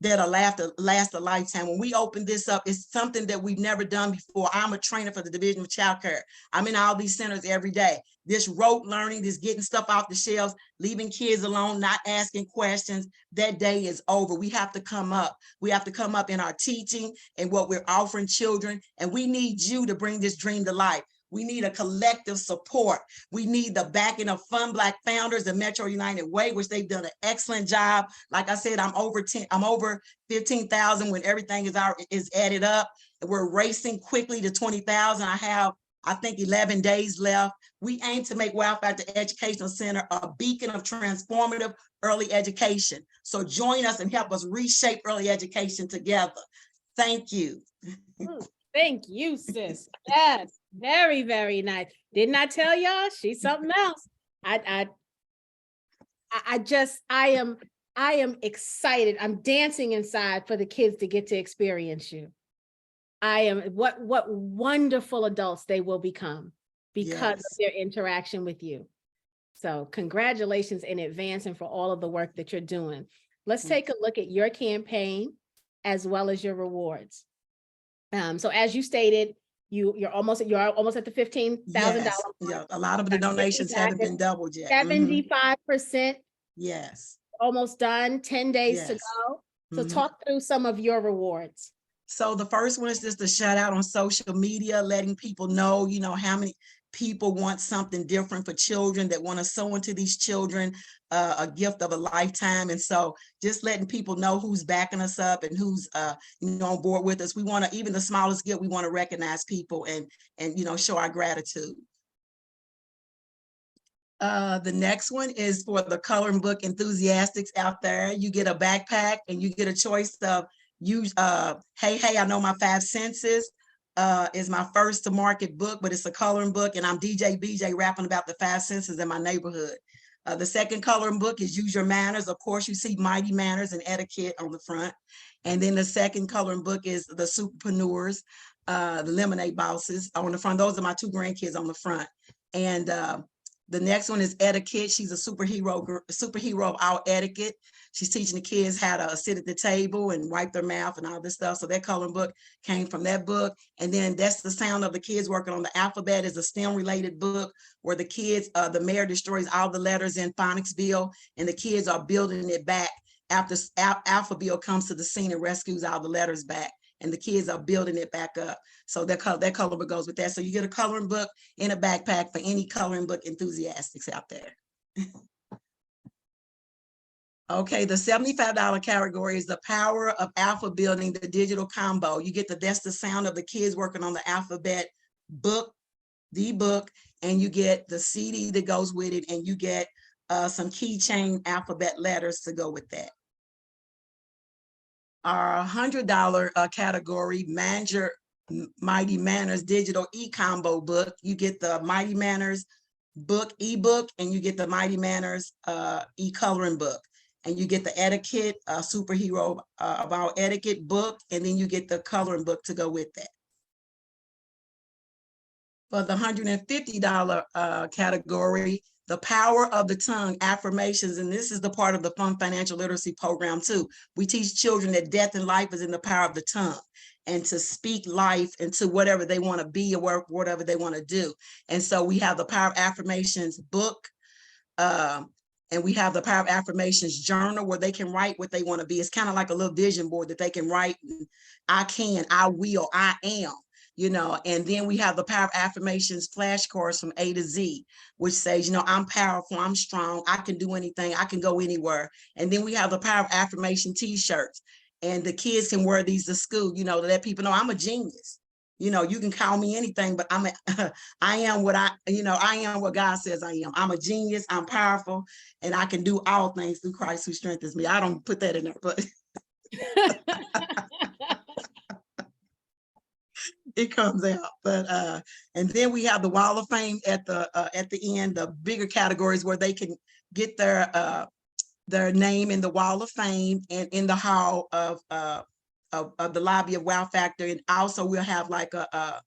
Speaker 6: Last a lifetime. When we open this up, it's something that we've never done before. I'm a trainer for the Division of Child Care. I'm in all these centers every day. This rote learning, this getting stuff off the shelves, leaving kids alone, not asking questions, that day is over. We have to come up. We have to come up in our teaching and what we're offering children. And we need you to bring this dream to life. We need a collective support. We need the backing of FundBlackFounders and Metro United Way, which they've done an excellent job. Like I said, I'm over 15,000 when everything is added up. We're racing quickly to 20,000. I think 11 days left. We aim to make Wow Factor Educational Center a beacon of transformative early education. So join us and help us reshape early education together. Thank you.
Speaker 1: Thank you, sis. Yes, very, very nice. Didn't I tell y'all she's something else? I am excited. I'm dancing inside for the kids to get to experience you. What wonderful adults they will become because of their interaction with you. So congratulations in advance and for all of the work that you're doing. Let's take a look at your campaign as well as your rewards. So as you stated, you're almost at the $15,000.
Speaker 6: Yes. Yeah, a lot of the donations haven't been doubled yet.
Speaker 1: 75%.
Speaker 6: Yes.
Speaker 1: Almost done. 10 days to go. So talk through some of your rewards.
Speaker 6: So the first one is just a shout out on social media, letting people know, how many people want something different for children, that want to sow into these children a gift of a lifetime. And so just letting people know who's backing us up and who's on board with us. We want to, even the smallest gift, we want to recognize people and show our gratitude. The next one is for the coloring book enthusiasts out there. You get a backpack and you get a choice of Hey, I Know My Five Senses is my first to market book, but it's a coloring book, and I'm DJ BJ rapping about the 5 senses in my neighborhood. The second coloring book is Use Your Manners. Of course, you see Mighty Manners and Etiquette on the front. And then the second coloring book is The Superpreneurs, the Lemonade Bosses on the front. Those are my 2 grandkids on the front. And the next one is Etiquette. She's a superhero of all etiquette. She's teaching the kids how to sit at the table and wipe their mouth and all this stuff. So that coloring book came from that book. And then That's the Sound of the Kids Working on the Alphabet is a STEM related book where the kids, the mayor destroys all the letters in Phonicsville and the kids are building it back after Alphaville comes to the scene and rescues all the letters back. And the kids are building it back up. So that coloring book goes with that. So you get a coloring book in a backpack for any coloring book enthusiasts out there. Okay, the $75 category is the Power of Alpha Building, the digital combo. You get That's the Sound of the Kids Working on the Alphabet book, the book, and you get the CD that goes with it, and you get some keychain alphabet letters to go with that. Our $100 category, Mighty Manners Digital E-Combo book. You get the Mighty Manners book, ebook, and you get the Mighty Manners e-coloring book. And you get the Etiquette, Superhero of Our Etiquette book, and then you get the coloring book to go with that. For the $150 category, The Power of the Tongue, Affirmations, and this is the part of the Fund Financial Literacy Program too. We teach children that death and life is in the power of the tongue, and to speak life into whatever they want to be or whatever they want to do. And so we have the Power of Affirmations book, and we have the Power of Affirmations journal where they can write what they want to be. It's kind of like a little vision board that they can write. I can, I will, I am. And then we have the Power of Affirmations flashcards from A to Z, which says, I'm powerful, I'm strong, I can do anything, I can go anywhere. And then we have the Power of Affirmation t-shirts. and the kids can wear these to school, you know, to let people know I'm a genius. You know, you can call me anything, but I am what I am what God says I am. I'm a genius, I'm powerful, and I can do all things through Christ who strengthens me. I don't put that in there, but it comes out. But and then we have the Wall of Fame at the end, the bigger categories where they can get their name in the Wall of Fame and in the hall of the lobby of Wow Factor. And also we'll have like a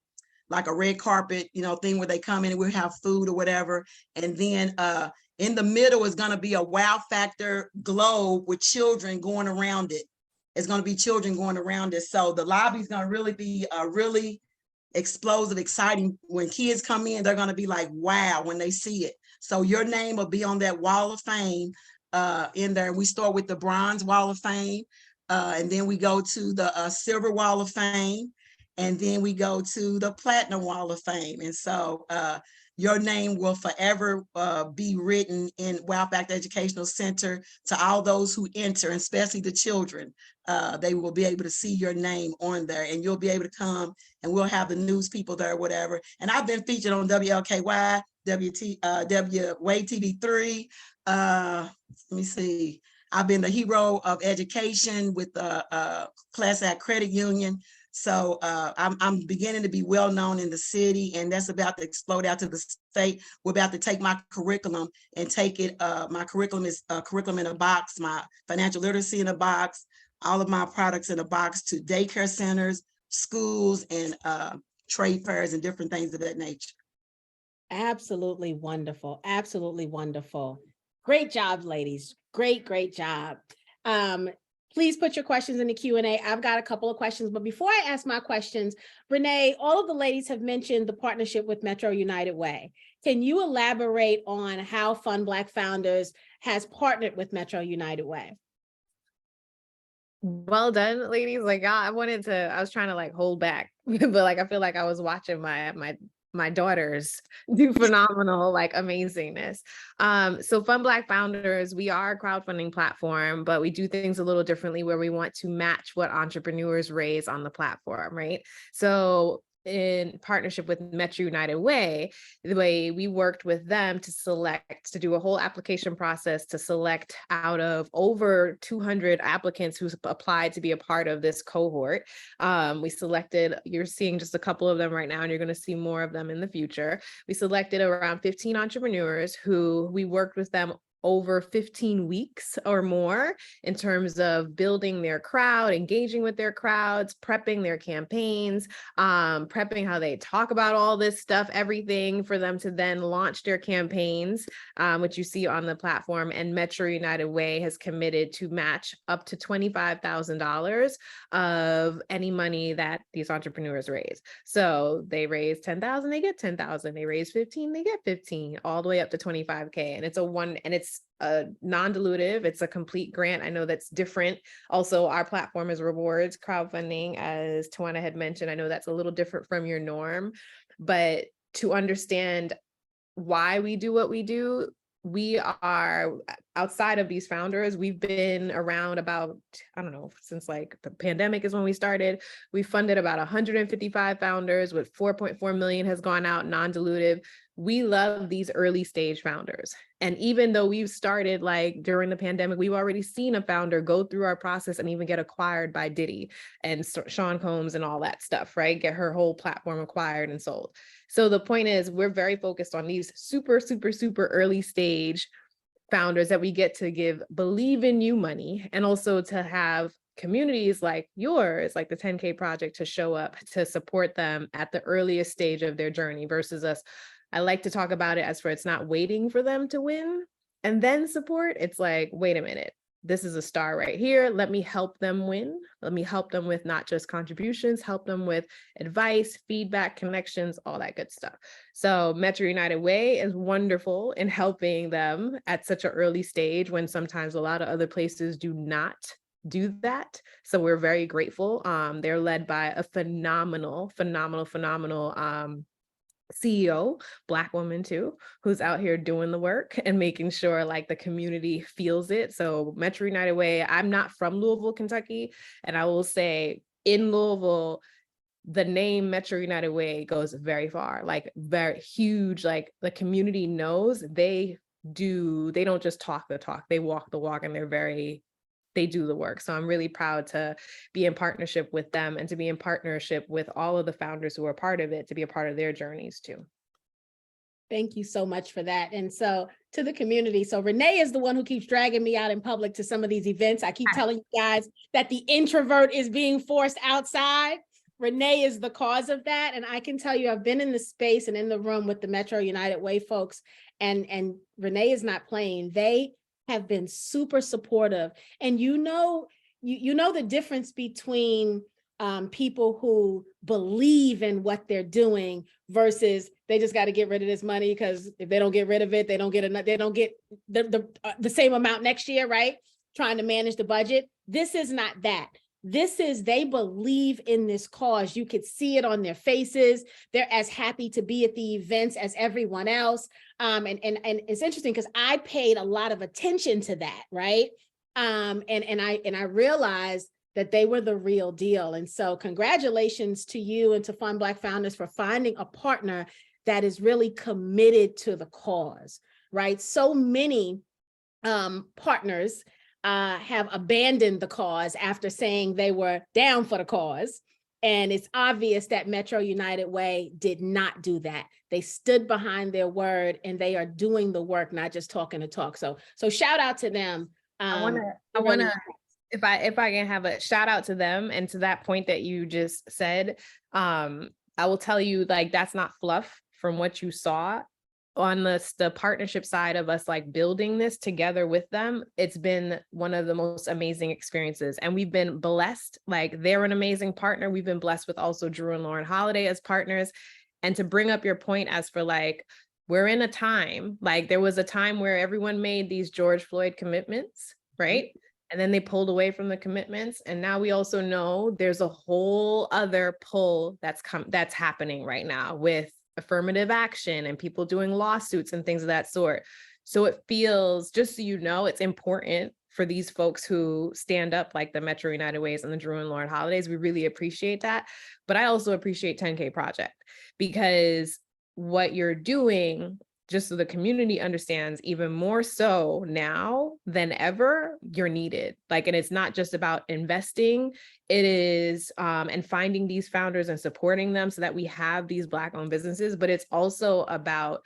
Speaker 6: red carpet, you know, thing where they come in and we'll have food or whatever. And then in the middle is going to be a Wow Factor globe with children going around it. It's going to be children going around it. So the lobby is going to really be really explosive, exciting. When kids come in, they're going to be like, wow, when they see it. So your name will be on that Wall of Fame in there. We start with the Bronze Wall of Fame, and then we go to the Silver Wall of Fame, and then we go to the Platinum Wall of Fame. And so your name will forever be written in Wow Factor Educational Center to all those who enter, and especially the children. They will be able to see your name on there, and you'll be able to come, and we'll have the news people there, whatever. And I've been featured on WLKY, Wave TV3. Let me see. I've been the hero of education with the Class Act Credit Union. So I'm beginning to be well known in the city, and that's about to explode out to the state. We're about to take my curriculum and take it. My curriculum is curriculum in a box, my financial literacy in a box, all of my products in a box to daycare centers, schools, and trade fairs and different things of that nature.
Speaker 1: Absolutely wonderful. Absolutely wonderful. Great job, ladies. Great job. Please put your questions in the Q&A. I've got a couple of questions, but before I ask my questions, Renee, all of the ladies have mentioned the partnership with Metro United Way. Can you elaborate on how FundBlackFounders has partnered with Metro United Way?
Speaker 5: Well done, ladies. Like I was trying to like hold back, but like I feel like I was watching my daughters do phenomenal, like amazingness. So FundBlackFounders, we are a crowdfunding platform, but we do things a little differently where we want to match what entrepreneurs raise on the platform, right? So in partnership with Metro United Way, the way we worked with them to do a whole application process to select out of over 200 applicants who applied to be a part of this cohort. We selected, you're seeing just a couple of them right now, and you're going to see more of them in the future. We selected around 15 entrepreneurs who we worked with them over 15 weeks or more in terms of building their crowd, engaging with their crowds, prepping their campaigns, prepping how they talk about all this stuff, everything for them to then launch their campaigns, which you see on the platform. And Metro United Way has committed to match up to $25,000 of any money that these entrepreneurs raise. So they raise 10,000, they get 10,000. They raise 15, they get 15, all the way up to 25K. And it's non-dilutive. It's a complete grant. I know that's different. Also, our platform is rewards crowdfunding, as Tawana had mentioned. I know that's a little different from your norm, but to understand why we do what we do, we are outside of these founders. We've been around about, I don't know, since like the pandemic is when we started. We funded about 155 founders with 4.4 million has gone out non-dilutive. We love these early stage founders. And even though we've started like during the pandemic, we've already seen a founder go through our process and even get acquired by Diddy and Sean Combs and all that stuff, right? Get her whole platform acquired and sold. So the point is, we're very focused on these super early stage founders that we get to give believe in you money, and also to have communities like yours, like the 10K Project, to show up to support them at the earliest stage of their journey versus us. I like to talk about it as for it's not waiting for them to win and then support. It's like, wait a minute, this is a star right here. Let me help them win. Let me help them with not just contributions, help them with advice, feedback, connections, all that good stuff. So Metro United Way is wonderful in helping them at such an early stage when sometimes a lot of other places do not do that. So we're very grateful. They're led by a phenomenal CEO, Black woman too, who's out here doing the work and making sure like the community feels it. So Metro United Way, I'm not from Louisville, Kentucky, and I will say in Louisville, the name Metro United Way goes very far, like very huge, like the community knows they don't just talk the talk, they walk the walk, and they do the work. So I'm really proud to be in partnership with them and to be in partnership with all of the founders who are part of it, to be a part of their journeys too.
Speaker 1: Thank you so much for that. And so to the community, so Renee is the one who keeps dragging me out in public to some of these events. I keep telling you guys that the introvert is being forced outside. Renee is the cause of that. And I can tell you, I've been in the space and in the room with the Metro United Way folks, and Renee is not playing. They have been super supportive. And you know the difference between people who believe in what they're doing versus they just got to get rid of this money, because if they don't get rid of it, they don't get the same amount next year, right? Trying to manage the budget. This is not that. This is, they believe in this cause. You could see it on their faces. They're as happy to be at the events as everyone else. And it's interesting because I paid a lot of attention to that, right? And I realized that they were the real deal. And so congratulations to you and to FundBlackFounders for finding a partner that is really committed to the cause, right? So many partners have abandoned the cause after saying they were down for the cause. And it's obvious that Metro United Way did not do that. They stood behind their word and they are doing the work, not just talking the talk. So shout out to them.
Speaker 5: I want to, if I can have a shout out to them, and to that point that you just said, I will tell you, like, that's not fluff from what you saw on the partnership side of us, like building this together with them. It's been one of the most amazing experiences, and we've been blessed. Like, they're an amazing partner. We've been blessed with also Drew and Lauren Holiday as partners. And to bring up your point as for like, we're in a time, like there was a time where everyone made these George Floyd commitments, right? And then they pulled away from the commitments. And now we also know there's a whole other pull that's happening right now with affirmative action and people doing lawsuits and things of that sort. So it feels, just so you know, it's important for these folks who stand up, like the Metro United Ways and the Drew and Lauren Holidays. We really appreciate that. But I also appreciate 10K Project, because what you're doing, just so the community understands, even more so now than ever, you're needed. Like, and it's not just about investing, it is, and finding these founders and supporting them so that we have these Black-owned businesses, but it's also about,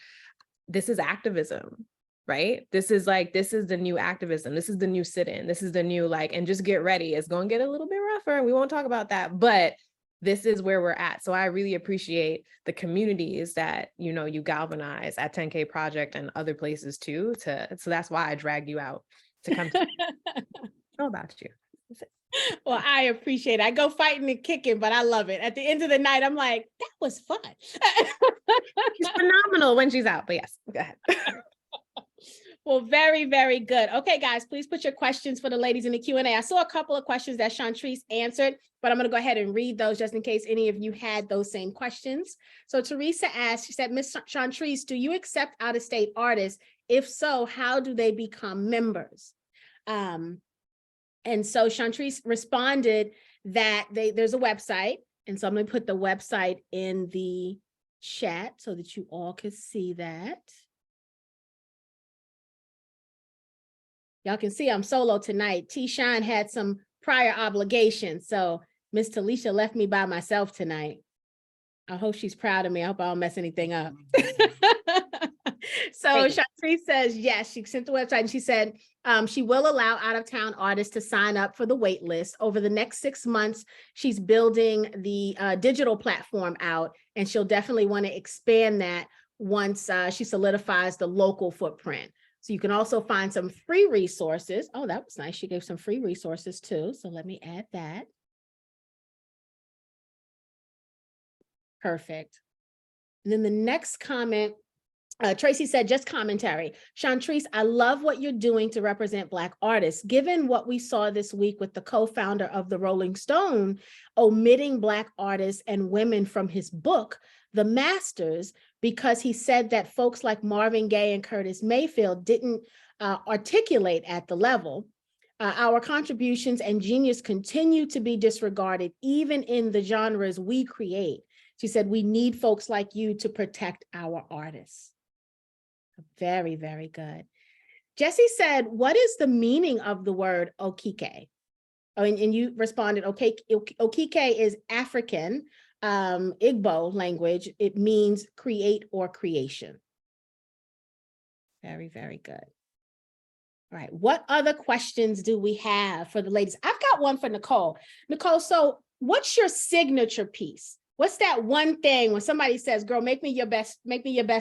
Speaker 5: this is activism, right? This is the new activism. This is the new sit-in. This is the new, like, and just get ready. It's going to get a little bit rougher. We won't talk about that, but this is where we're at. So I really appreciate the communities that, you know, you galvanize at 10K Project and other places too. So that's why I dragged you out to come to know about you.
Speaker 1: Well, I appreciate it. I go fighting and kicking, but I love it. At the end of the night, I'm like, that was fun.
Speaker 5: She's phenomenal when she's out, but yes, go ahead.
Speaker 1: Well, very, very good. Okay, guys, please put your questions for the ladies in the Q&A. I saw a couple of questions that Chantrice answered, but I'm going to go ahead and read those just in case any of you had those same questions. So Teresa asked, she said, Ms. Chantrice, do you accept out-of-state artists? If so, how do they become members? And so Chantrice responded that there's a website. And so I'm going to put the website in the chat so that you all can see that. Y'all can see I'm solo tonight. T-Shine had some prior obligations, so Miss Talisha left me by myself tonight. I hope she's proud of me. I hope I don't mess anything up. So Chantrice says, yes, she sent the website and she said she will allow out-of-town artists to sign up for the wait list. Over the next 6 months, she's building the digital platform out, and she'll definitely want to expand that once she solidifies the local footprint. So you can also find some free resources. Oh, that was nice. She gave some free resources too. So let me add that. Perfect. And then the next comment, Tracy said, just commentary. Chantrice, I love what you're doing to represent Black artists. Given what we saw this week with the co-founder of the Rolling Stone omitting Black artists and women from his book, the masters because he said that folks like Marvin Gaye and Curtis Mayfield didn't articulate at the level. Our contributions and genius continue to be disregarded, even in the genres we create. She said, we need folks like you to protect our artists. Very, very good. Jessie said, what is the meaning of the word okike? Oh, and you responded, okay, okike is African, Igbo language. It means create or creation. Very, very good. All right, what other questions do we have for the ladies? I've got one for Nicole. Nicole, so what's your signature piece? What's that one thing when somebody says, girl, make me your best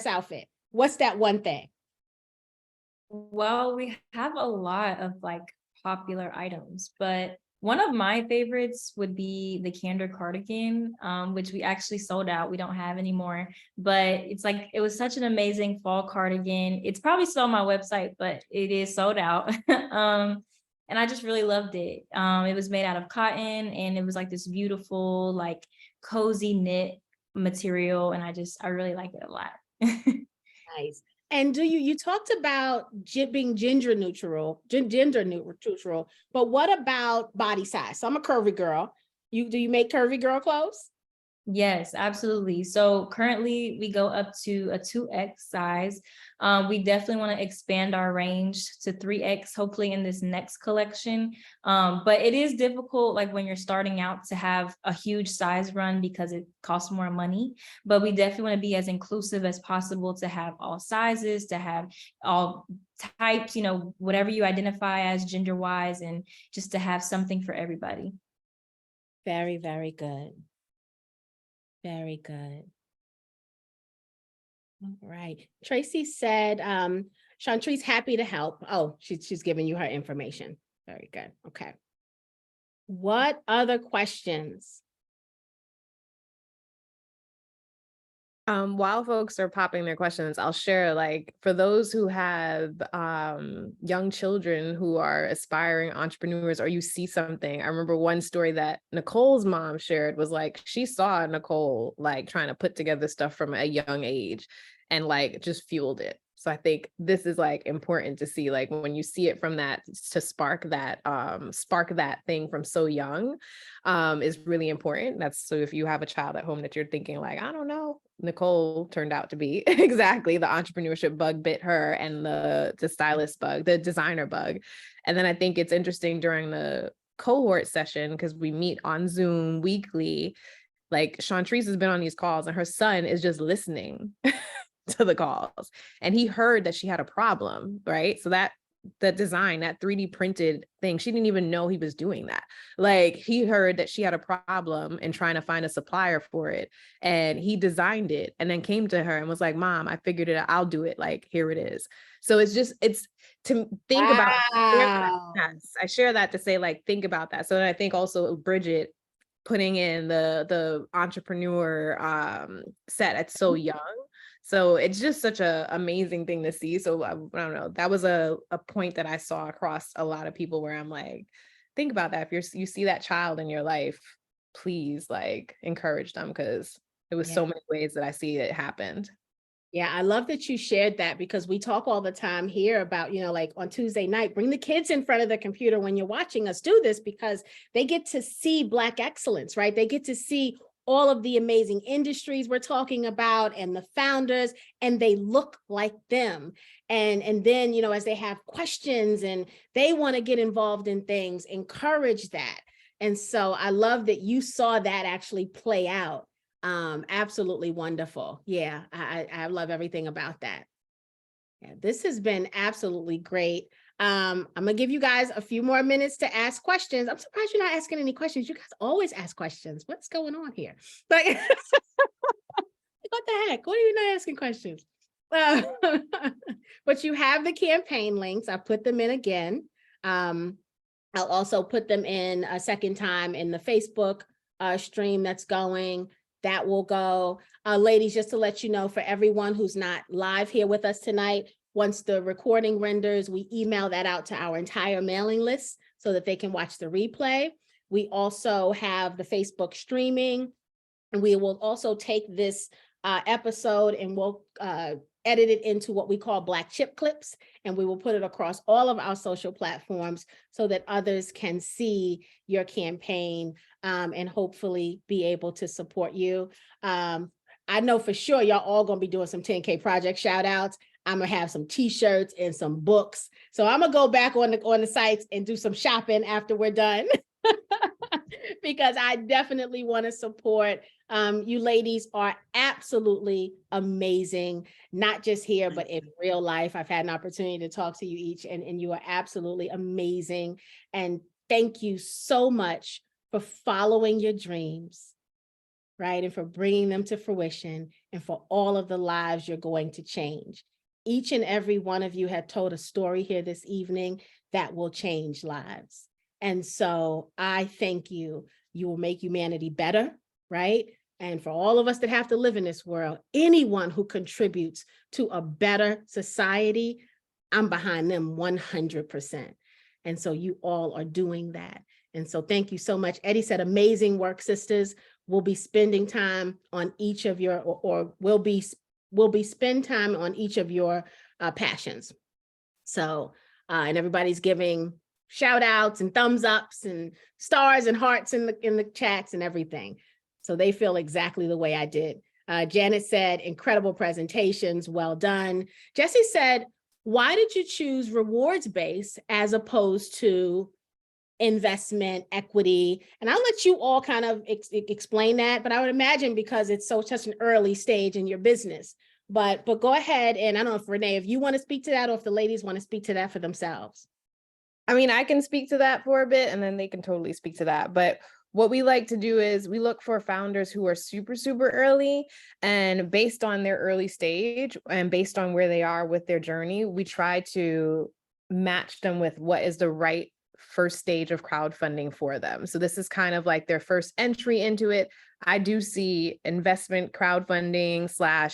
Speaker 1: outfit? What's that one thing?
Speaker 3: Well, we have a lot of like popular items, but one of my favorites would be the Candor cardigan, which we actually sold out. We don't have anymore, but it's like, it was such an amazing fall cardigan. It's probably still on my website, but it is sold out. And I just really loved it. It was made out of cotton and it was like this beautiful, like cozy knit material. And I really like it a lot.
Speaker 1: Nice. And you talked about being gender neutral, but what about body size? So I'm a curvy girl. Do you make curvy girl clothes?
Speaker 3: Yes, absolutely. So currently we go up to a 2X size. We definitely want to expand our range to 3X, hopefully in this next collection. But it is difficult, like when you're starting out, to have a huge size run because it costs more money. But we definitely want to be as inclusive as possible, to have all sizes, to have all types, you know, whatever you identify as gender wise, and just to have something for everybody.
Speaker 1: Very, very good. Very good. All right. Tracy said, Chantrice happy to help. Oh, she's giving you her information. Very good. Okay. What other questions?
Speaker 5: While folks are popping their questions, I'll share, like, for those who have young children who are aspiring entrepreneurs, or you see something. I remember one story that Nicole's mom shared was like, she saw Nicole like trying to put together stuff from a young age and like just fueled it. So I think this is like important to see, like when you see it from that, to spark that thing from so young is really important. That's so if you have a child at home that you're thinking like, I don't know, Nicole turned out to be exactly the entrepreneurship bug bit her, and the stylist bug, the designer bug. And then I think it's interesting during the cohort session, because we meet on Zoom weekly, like Chantrice has been on these calls and her son is just listening to the calls, and he heard that she had a problem, right? So that the design, that 3D printed thing, she didn't even know he was doing that. Like he heard that she had a problem and trying to find a supplier for it, and he designed it and then came to her and was like, Mom, I figured it out, I'll do it, like here it is. So it's to think about. Yes, I share that to say, like, think about that. So I think also Bridget putting in the entrepreneur set at so young. So it's just such a amazing thing to see. So I don't know, that was a point that I saw across a lot of people where I'm like, think about that. If you see that child in your life, please like encourage them, because it was so many ways that I see it happened.
Speaker 1: Yeah, I love that you shared that, because we talk all the time here about, like on Tuesday night, bring the kids in front of the computer when you're watching us do this, because they get to see Black excellence, right? They get to see all of the amazing industries we're talking about and the founders, and they look like them. And then, as they have questions and they want to get involved in things, encourage that. And so I love that you saw that actually play out. Absolutely wonderful. Yeah, I love everything about that. Yeah, this has been absolutely great. I'm gonna give you guys a few more minutes to ask questions. I'm surprised you're not asking any questions. You guys always ask questions. What's going on here? Like, what the heck? What are you not asking questions? But you have the campaign links. I put them in again. I'll also put them in a second time in the Facebook stream that's going. That will go. Ladies, just to let you know, for everyone who's not live here with us tonight, once the recording renders, we email that out to our entire mailing list so that they can watch the replay. We also have the Facebook streaming, and we will also take this episode, and we'll edit it into what we call Black Chip Clips, and we will put it across all of our social platforms so that others can see your campaign and hopefully be able to support you. I know for sure y'all all gonna be doing some 10K project shout outs. I'm gonna have some t-shirts and some books. So I'm gonna go back on the sites and do some shopping after we're done. Because I definitely want to support. You ladies are absolutely amazing, not just here, but in real life. I've had an opportunity to talk to you each, and you are absolutely amazing. And thank you so much for following your dreams, right? And for bringing them to fruition, and for all of the lives you're going to change. Each and every one of you have told a story here this evening that will change lives. And so I thank you. You will make humanity better, right? And for all of us that have to live in this world, anyone who contributes to a better society, I'm behind them 100%. And so you all are doing that. And so thank you so much. Eddie said, amazing work, sisters. We'll be spending time on each of your, or we'll be spend time on each of your passions. So, and everybody's giving shout outs and thumbs ups and stars and hearts in the chats and everything. So they feel exactly the way I did. Janet said, incredible presentations, well done. Jessie said, why did you choose rewards-based as opposed to investment equity? And I'll let you all kind of explain that, but I would imagine because it's such an early stage in your business. But go ahead, and I don't know if Renee, if you want to speak to that, or if the ladies want to speak to that for themselves.
Speaker 5: I mean, I can speak to that for a bit, and then they can totally speak to that. But what we like to do is we look for founders who are super, super early, and based on their early stage and based on where they are with their journey, we try to match them with what is the right first stage of crowdfunding for them. So this is kind of like their first entry into it. I do see investment crowdfunding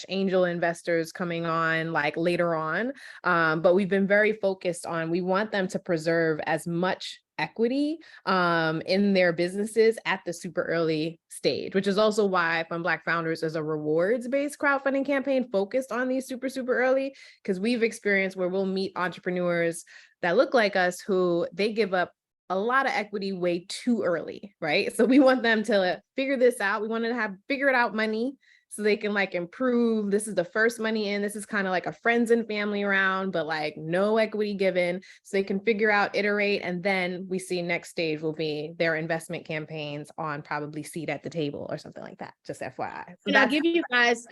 Speaker 5: / angel investors coming on like later on. But we've been very focused on, we want them to preserve as much equity in their businesses at the super early stage, which is also why FundBlackFounders is a rewards-based crowdfunding campaign focused on these super, super early, because we've experienced where we'll meet entrepreneurs that look like us who they give up a lot of equity way too early, right? So we want them to figure this out. We want them to have figured out money so they can like improve. This is the first money in. This is kind of like a friends and family round, but like no equity given. So they can figure out, iterate, and then we see next stage will be their investment campaigns on probably seat at the table or something like that. Just FYI. So
Speaker 1: and I'll give you guys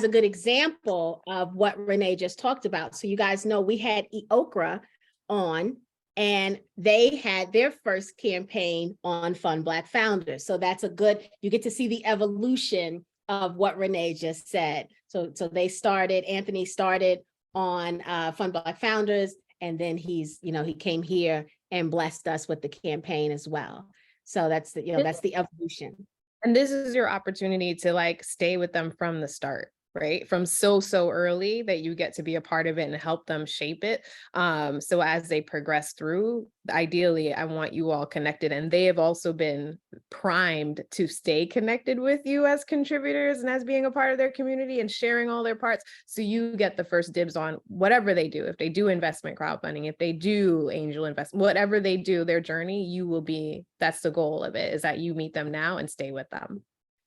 Speaker 1: a good example of what Renee just talked about. So you guys know we had Okra on, and they had their first campaign on FundBlackFounders. So that's a good, you get to see the evolution of what Renee just said. So they started, Anthony started on FundBlackFounders, and then he came here and blessed us with the campaign as well. So that's the evolution. And
Speaker 5: this is your opportunity to like stay with them from the start, right? From so early that you get to be a part of it and help them shape it. So as they progress through, ideally, I want you all connected, and they have also been primed to stay connected with you as contributors and as being a part of their community and sharing all their parts. So you get the first dibs on whatever they do. If they do investment crowdfunding, if they do angel investment, whatever they do, their journey, you will be, that's the goal of it, is that you meet them now and stay with them.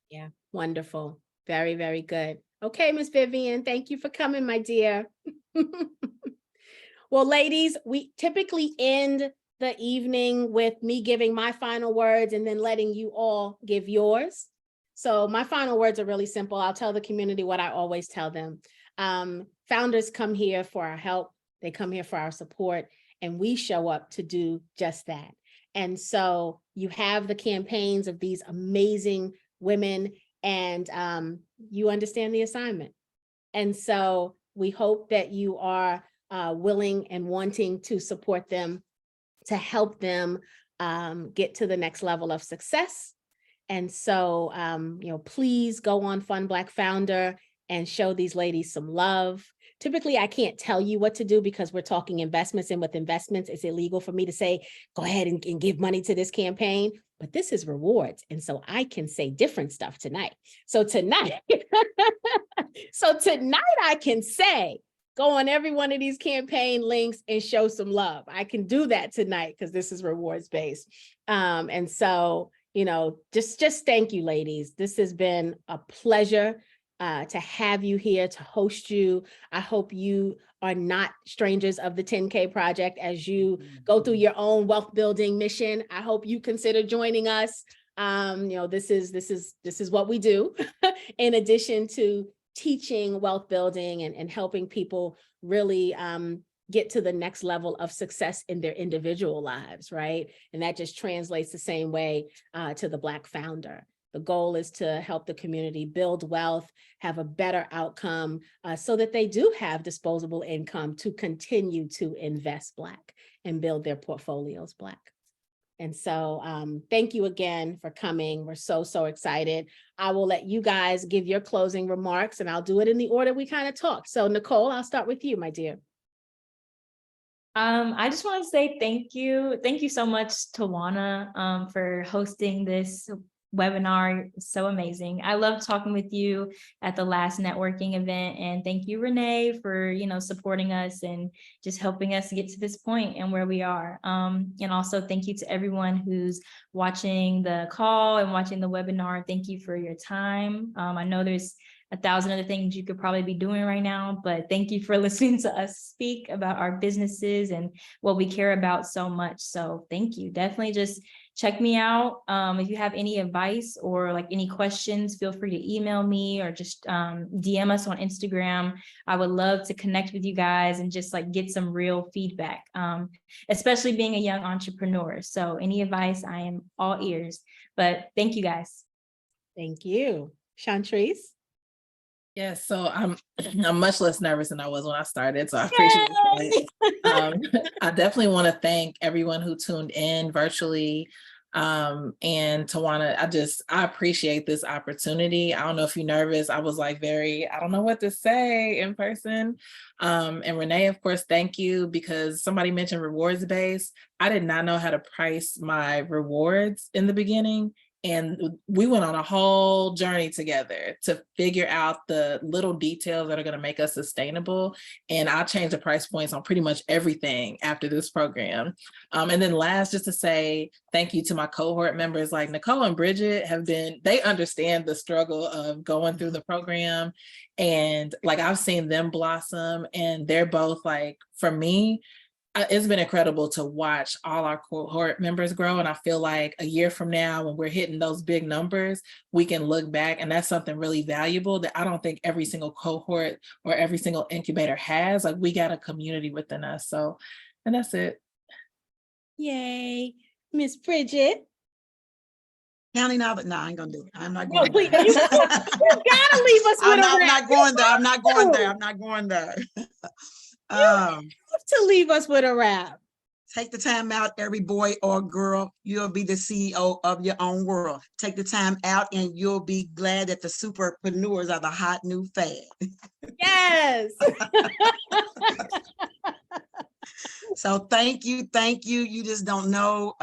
Speaker 1: Yeah, wonderful. Very, very good. Okay, Miss Vivian, thank you for coming, my dear. Well, ladies, we typically end the evening with me giving my final words and then letting you all give yours. So my final words are really simple. I'll tell the community what I always tell them. Founders come here for our help. They come here for our support, and we show up to do just that. And so you have the campaigns of these amazing women, and you understand the assignment. And so we hope that you are willing and wanting to support them, to help them get to the next level of success. And so, please go on FundBlackFounder and show these ladies some love. Typically, I can't tell you what to do because we're talking investments, and with investments, it's illegal for me to say, go ahead and give money to this campaign, but this is rewards. And so I can say different stuff tonight. So tonight I can say, go on every one of these campaign links and show some love. I can do that tonight because this is rewards based. And so, just thank you, ladies. This has been a pleasure to have you here, to host you. I hope you are not strangers of the 10K project as you go through your own wealth building mission. I hope you consider joining us. This is what we do in addition to teaching wealth building and helping people really get to the next level of success in their individual lives, right? And that just translates the same way to the Black founder. The goal is to help the community build wealth, have a better outcome so that they do have disposable income to continue to invest Black and build their portfolios Black. And so thank you again for coming. We're so excited. I will let you guys give your closing remarks and I'll do it in the order we kind of talked. So Nicole, I'll start with you, my dear.
Speaker 3: I just want to say thank you. Thank you so much, Tawana, for hosting this webinar. It's so amazing. I love talking with you at the last networking event, and thank you, Renee, for supporting us and just helping us get to this point and where we are. And also thank you to everyone who's watching the call and watching the webinar. Thank you for your time. I know there's 1,000 other things you could probably be doing right now, but thank you for listening to us speak about our businesses and what we care about so much. So thank you. Definitely just check me out. If you have any advice or any questions, feel free to email me or just DM us on Instagram. I would love to connect with you guys and just get some real feedback, especially being a young entrepreneur. So any advice, I am all ears, but thank you guys. Thank you. Chantrice?
Speaker 2: Yes, so I'm much less nervous than I was when I started, so I appreciate it. I definitely want to thank everyone who tuned in virtually. And Tawana, I appreciate this opportunity. I don't know if you're nervous. I was I don't know what to say in person. And Renee, of course, thank you, because somebody mentioned rewards based. I did not know how to price my rewards in the beginning. And we went on a whole journey together to figure out the little details that are going to make us sustainable. And I changed the price points on pretty much everything after this program. And then last, just to say thank you to my cohort members like Nicole and Bridget they understand the struggle of going through the program. And I've seen them blossom, and they're both for me, it's been incredible to watch all our cohort members grow. And I feel like a year from now, when we're hitting those big numbers, we can look back, and that's something really valuable that I don't think every single cohort or every single incubator has. We got a community within us. So, and that's it.
Speaker 1: Yay. Miss Bridget.
Speaker 6: Counting out, no, I ain't gonna do it. I'm not going
Speaker 1: there. You gotta leave us with
Speaker 6: I'm not going there. I'm not going there. I'm not going there.
Speaker 1: You have to leave us with a wrap.
Speaker 6: Take the time out, every boy or girl. You'll be the CEO of your own world. Take the time out and you'll be glad that the superpreneurs are the hot new fad.
Speaker 1: Yes.
Speaker 6: So thank you. You just don't know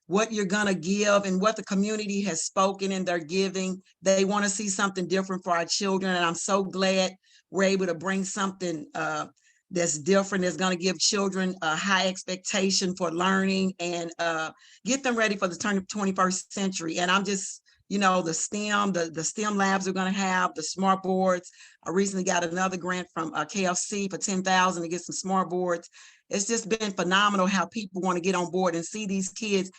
Speaker 6: what you're gonna give and what the community has spoken in their giving. They want to see something different for our children. And I'm so glad we're able to bring something that's different, that's going to give children a high expectation for learning and get them ready for the turn of 21st century. And I'm just, the STEM labs are going to have the smart boards. I recently got another grant from KFC for $10,000 to get some smart boards. It's just been phenomenal how people want to get on board and see these kids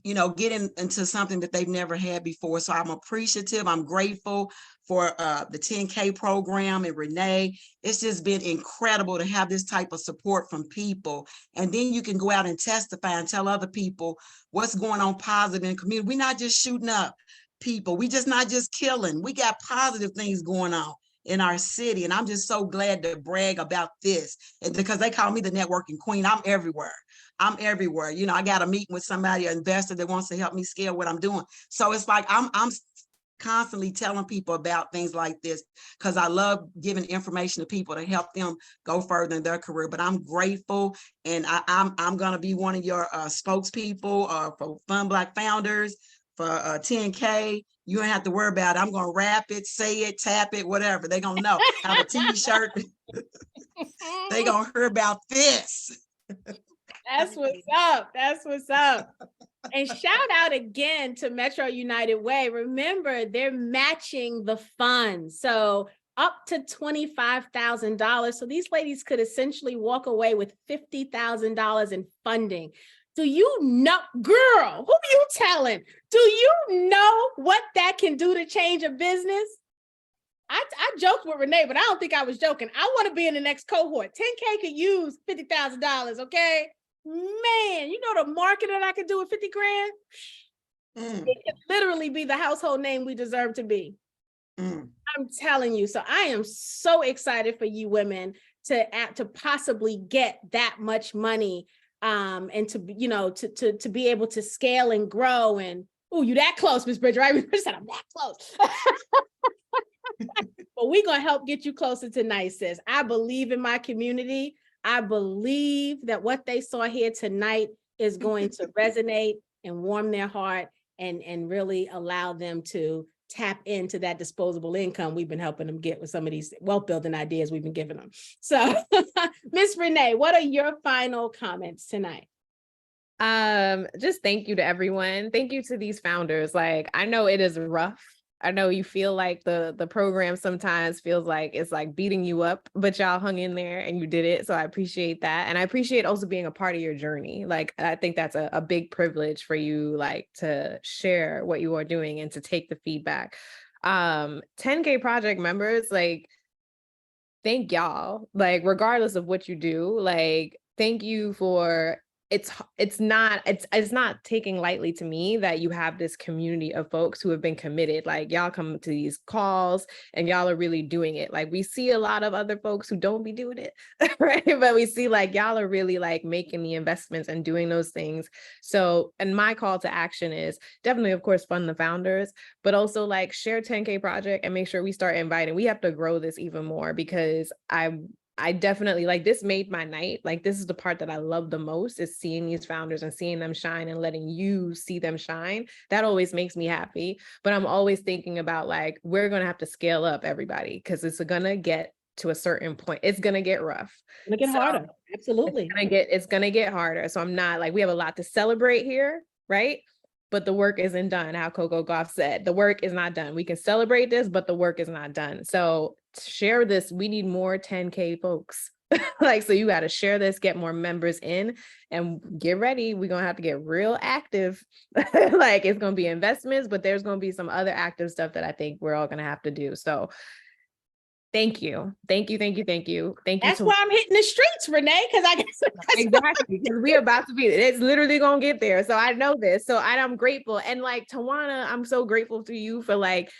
Speaker 6: get into something that they've never had before. So I'm appreciative. I'm grateful for the 10K program and Renee. It's just been incredible to have this type of support from people. And then you can go out and testify and tell other people what's going on positive in the community. We're not just shooting up people. We just not just killing. We got positive things going on in our city. And I'm just so glad to brag about this. And because they call me the networking queen, I'm everywhere. I got a meeting with somebody, an investor that wants to help me scale what I'm doing. So it's I'm constantly telling people about things like this because I love giving information to people to help them go further in their career. But I'm grateful, and I'm going to be one of your spokespeople for Fund Black Founders for 10K. You don't have to worry about it. I'm going to rap it, say it, tap it, whatever. They're going to know. Have a t-shirt. They're going to hear about this.
Speaker 1: That's what's up. That's what's up. And shout out again to Metro United Way. Remember, they're matching the funds. So up to $25,000. So these ladies could essentially walk away with $50,000 in funding. Do you know, girl, who are you telling? Do you know what that can do to change a business? I joked with Renee, but I don't think I was joking. I want to be in the next cohort. 10K could use $50,000, okay? Man, you know the marketing I could do with 50 grand? It could literally be the household name we deserve to be. I'm telling you. So I am so excited for you women to possibly get that much money and to, you know, to be able to scale and grow. And oh, you that close, Miss Bridger, right? I said I'm that close. But we're going to help get you closer tonight, sis. I believe in my community. I believe that what they saw here tonight is going to resonate and warm their heart and really allow them to tap into that disposable income we've been helping them get with some of these wealth building ideas we've been giving them. So, Miss Renee, what are your final comments tonight?
Speaker 5: Just thank you to everyone. Thank you to these founders. Like, I know it is rough. I know you feel like the program sometimes feels like it's like beating you up, but y'all hung in there and you did it. So I appreciate that. And I appreciate also being a part of your journey. Like, I think that's a big privilege for you, like, to share what you are doing and to take the feedback. 10K project members, like, thank y'all, like, regardless of what you do, like, thank you for it's not taking lightly to me that you have this community of folks who have been committed. Like, y'all come to these calls and y'all are really doing it. Like, we see a lot of other folks who don't be doing it, right? But we see like y'all are really like making the investments and doing those things. So, and my call to action is definitely, of course, fund the founders, but also like share 10K project and make sure we start inviting. We have to grow this even more because I definitely, like, this made my night. Like, this is the part that I love the most, is seeing these founders and seeing them shine and letting you see them shine. That always makes me happy. But I'm always thinking about, like, we're going to have to scale up, everybody, because it's going to get to a certain point. It's going to get rough.
Speaker 1: It's going to get harder. Absolutely.
Speaker 5: It's going to get harder. So I'm not, like, we have a lot to celebrate here, right? But the work isn't done. How Coco Gauff said, the work is not done. We can celebrate this, but the work is not done. So share this. We need more 10K folks. Like, so you got to share this, get more members in, and get ready. We're going to have to get real active. Like, it's going to be investments, but there's going to be some other active stuff that I think we're all going to have to do. So thank you. Thank you. Thank you. Thank you. Thank you.
Speaker 1: That's why I'm hitting the streets, Renee, because I guess
Speaker 5: exactly, because we're about to be, it's literally gonna get there. So I know this. So I'm grateful. And like, Tawana, I'm so grateful to you for, like,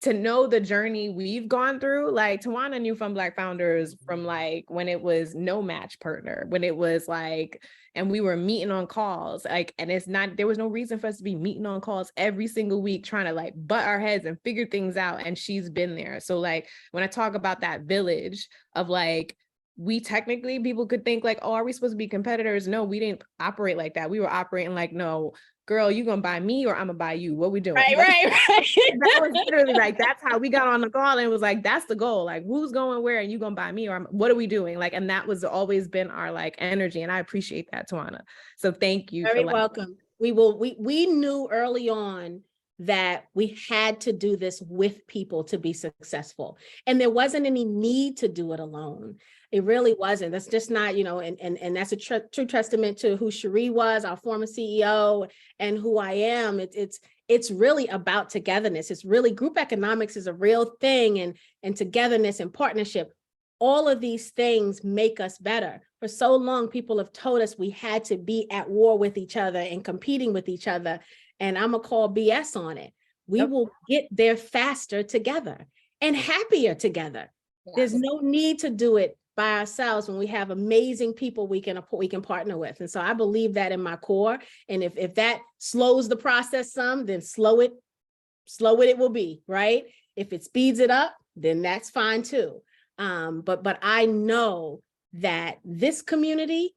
Speaker 5: to know the journey we've gone through. Like, Tawana knew Fund Black Founders from, like, when it was no match partner, when it was like, and we were meeting on calls, like, and there was no reason for us to be meeting on calls every single week, trying to like butt our heads and figure things out. And she's been there. So like, when I talk about that village of, like, we technically, people could think like, oh, are we supposed to be competitors? No, we didn't operate like that. We were operating like, no, girl, you gonna buy me or I'm gonna buy you? What we doing?
Speaker 1: Right.
Speaker 5: That was literally like, that's how we got on the call. And it was like, that's the goal. Like, who's going where, and you gonna buy me, or what are we doing? Like, and that was always been our like energy. And I appreciate that, Tawana. So thank you.
Speaker 1: Very welcome. We knew early on that we had to do this with people to be successful. And there wasn't any need to do it alone. It really wasn't. That's just not, you know, and that's a true testament to who Cherie was, our former CEO, and who I am. It's really about togetherness. It's really, group economics is a real thing, and togetherness and partnership. All of these things make us better. For so long, people have told us we had to be at war with each other and competing with each other. And I'm gonna call BS on it. We will get there faster together and happier together. Yes. There's no need to do it by ourselves when we have amazing people we can partner with. And so I believe that in my core. And if that slows the process some, then slow it slow it will be, right? If it speeds it up, then that's fine too. But I know that this community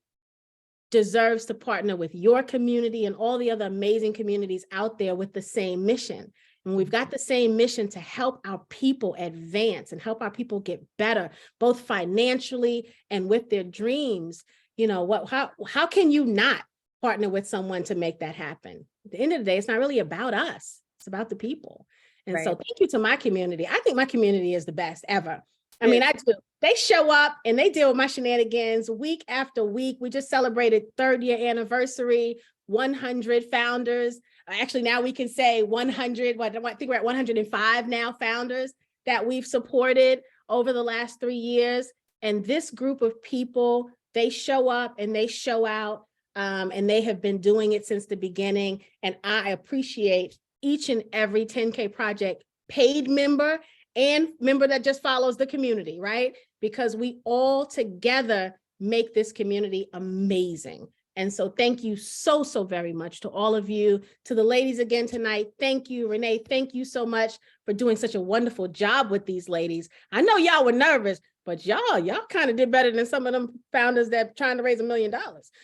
Speaker 1: deserves to partner with your community and all the other amazing communities out there with the same mission. And we've got the same mission to help our people advance and help our people get better, both financially and with their dreams. You know, how can you not partner with someone to make that happen? At the end of the day, it's not really about us. It's about the people. And so thank you to my community. I think my community is the best ever. I mean, I do. They show up and they deal with my shenanigans week after week. We just celebrated 3rd year anniversary, 100 founders. Actually, now we can say 100, I think we're at 105 now founders that we've supported over the last 3 years. And this group of people, they show up and they show out, and they have been doing it since the beginning. And I appreciate each and every 10K Project paid member and member that just follows the community, right? Because we all together make this community amazing. And so thank you so very much to all of you. To the ladies again tonight, thank you. Renee, thank you so much for doing such a wonderful job with these ladies. I know y'all were nervous, but y'all kind of did better than some of them founders that trying to raise $1 million.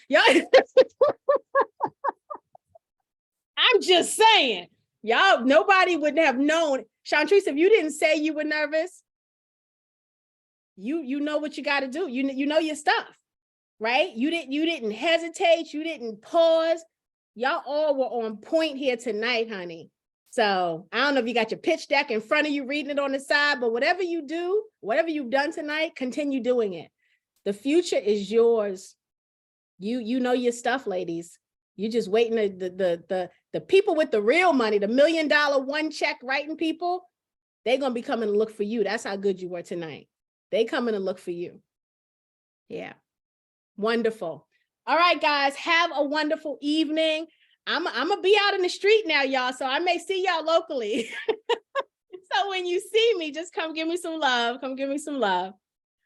Speaker 1: Y'all, I'm just saying, y'all, nobody would have known. Chantrice, if you didn't say you were nervous, you know what you got to do. You know your stuff, right? You didn't hesitate. You didn't pause. Y'all all were on point here tonight, honey. So I don't know if you got your pitch deck in front of you, reading it on the side, but whatever you do, whatever you've done tonight, continue doing it. The future is yours. You know your stuff, ladies. You're just waiting. The people with the real money, the $1 million one check writing people, they're going to be coming to look for you. That's how good you were tonight. They coming to look for you. Yeah. Wonderful. All right, guys, have a wonderful evening. I'm going to be out in the street now, y'all, so I may see y'all locally. So when you see me, just come give me some love. Come give me some love.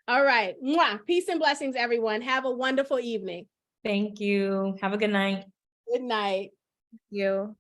Speaker 1: All right. Mwah. Peace and blessings, everyone. Have a wonderful evening.
Speaker 3: Thank you. Have a good night.
Speaker 1: Good night.
Speaker 5: You.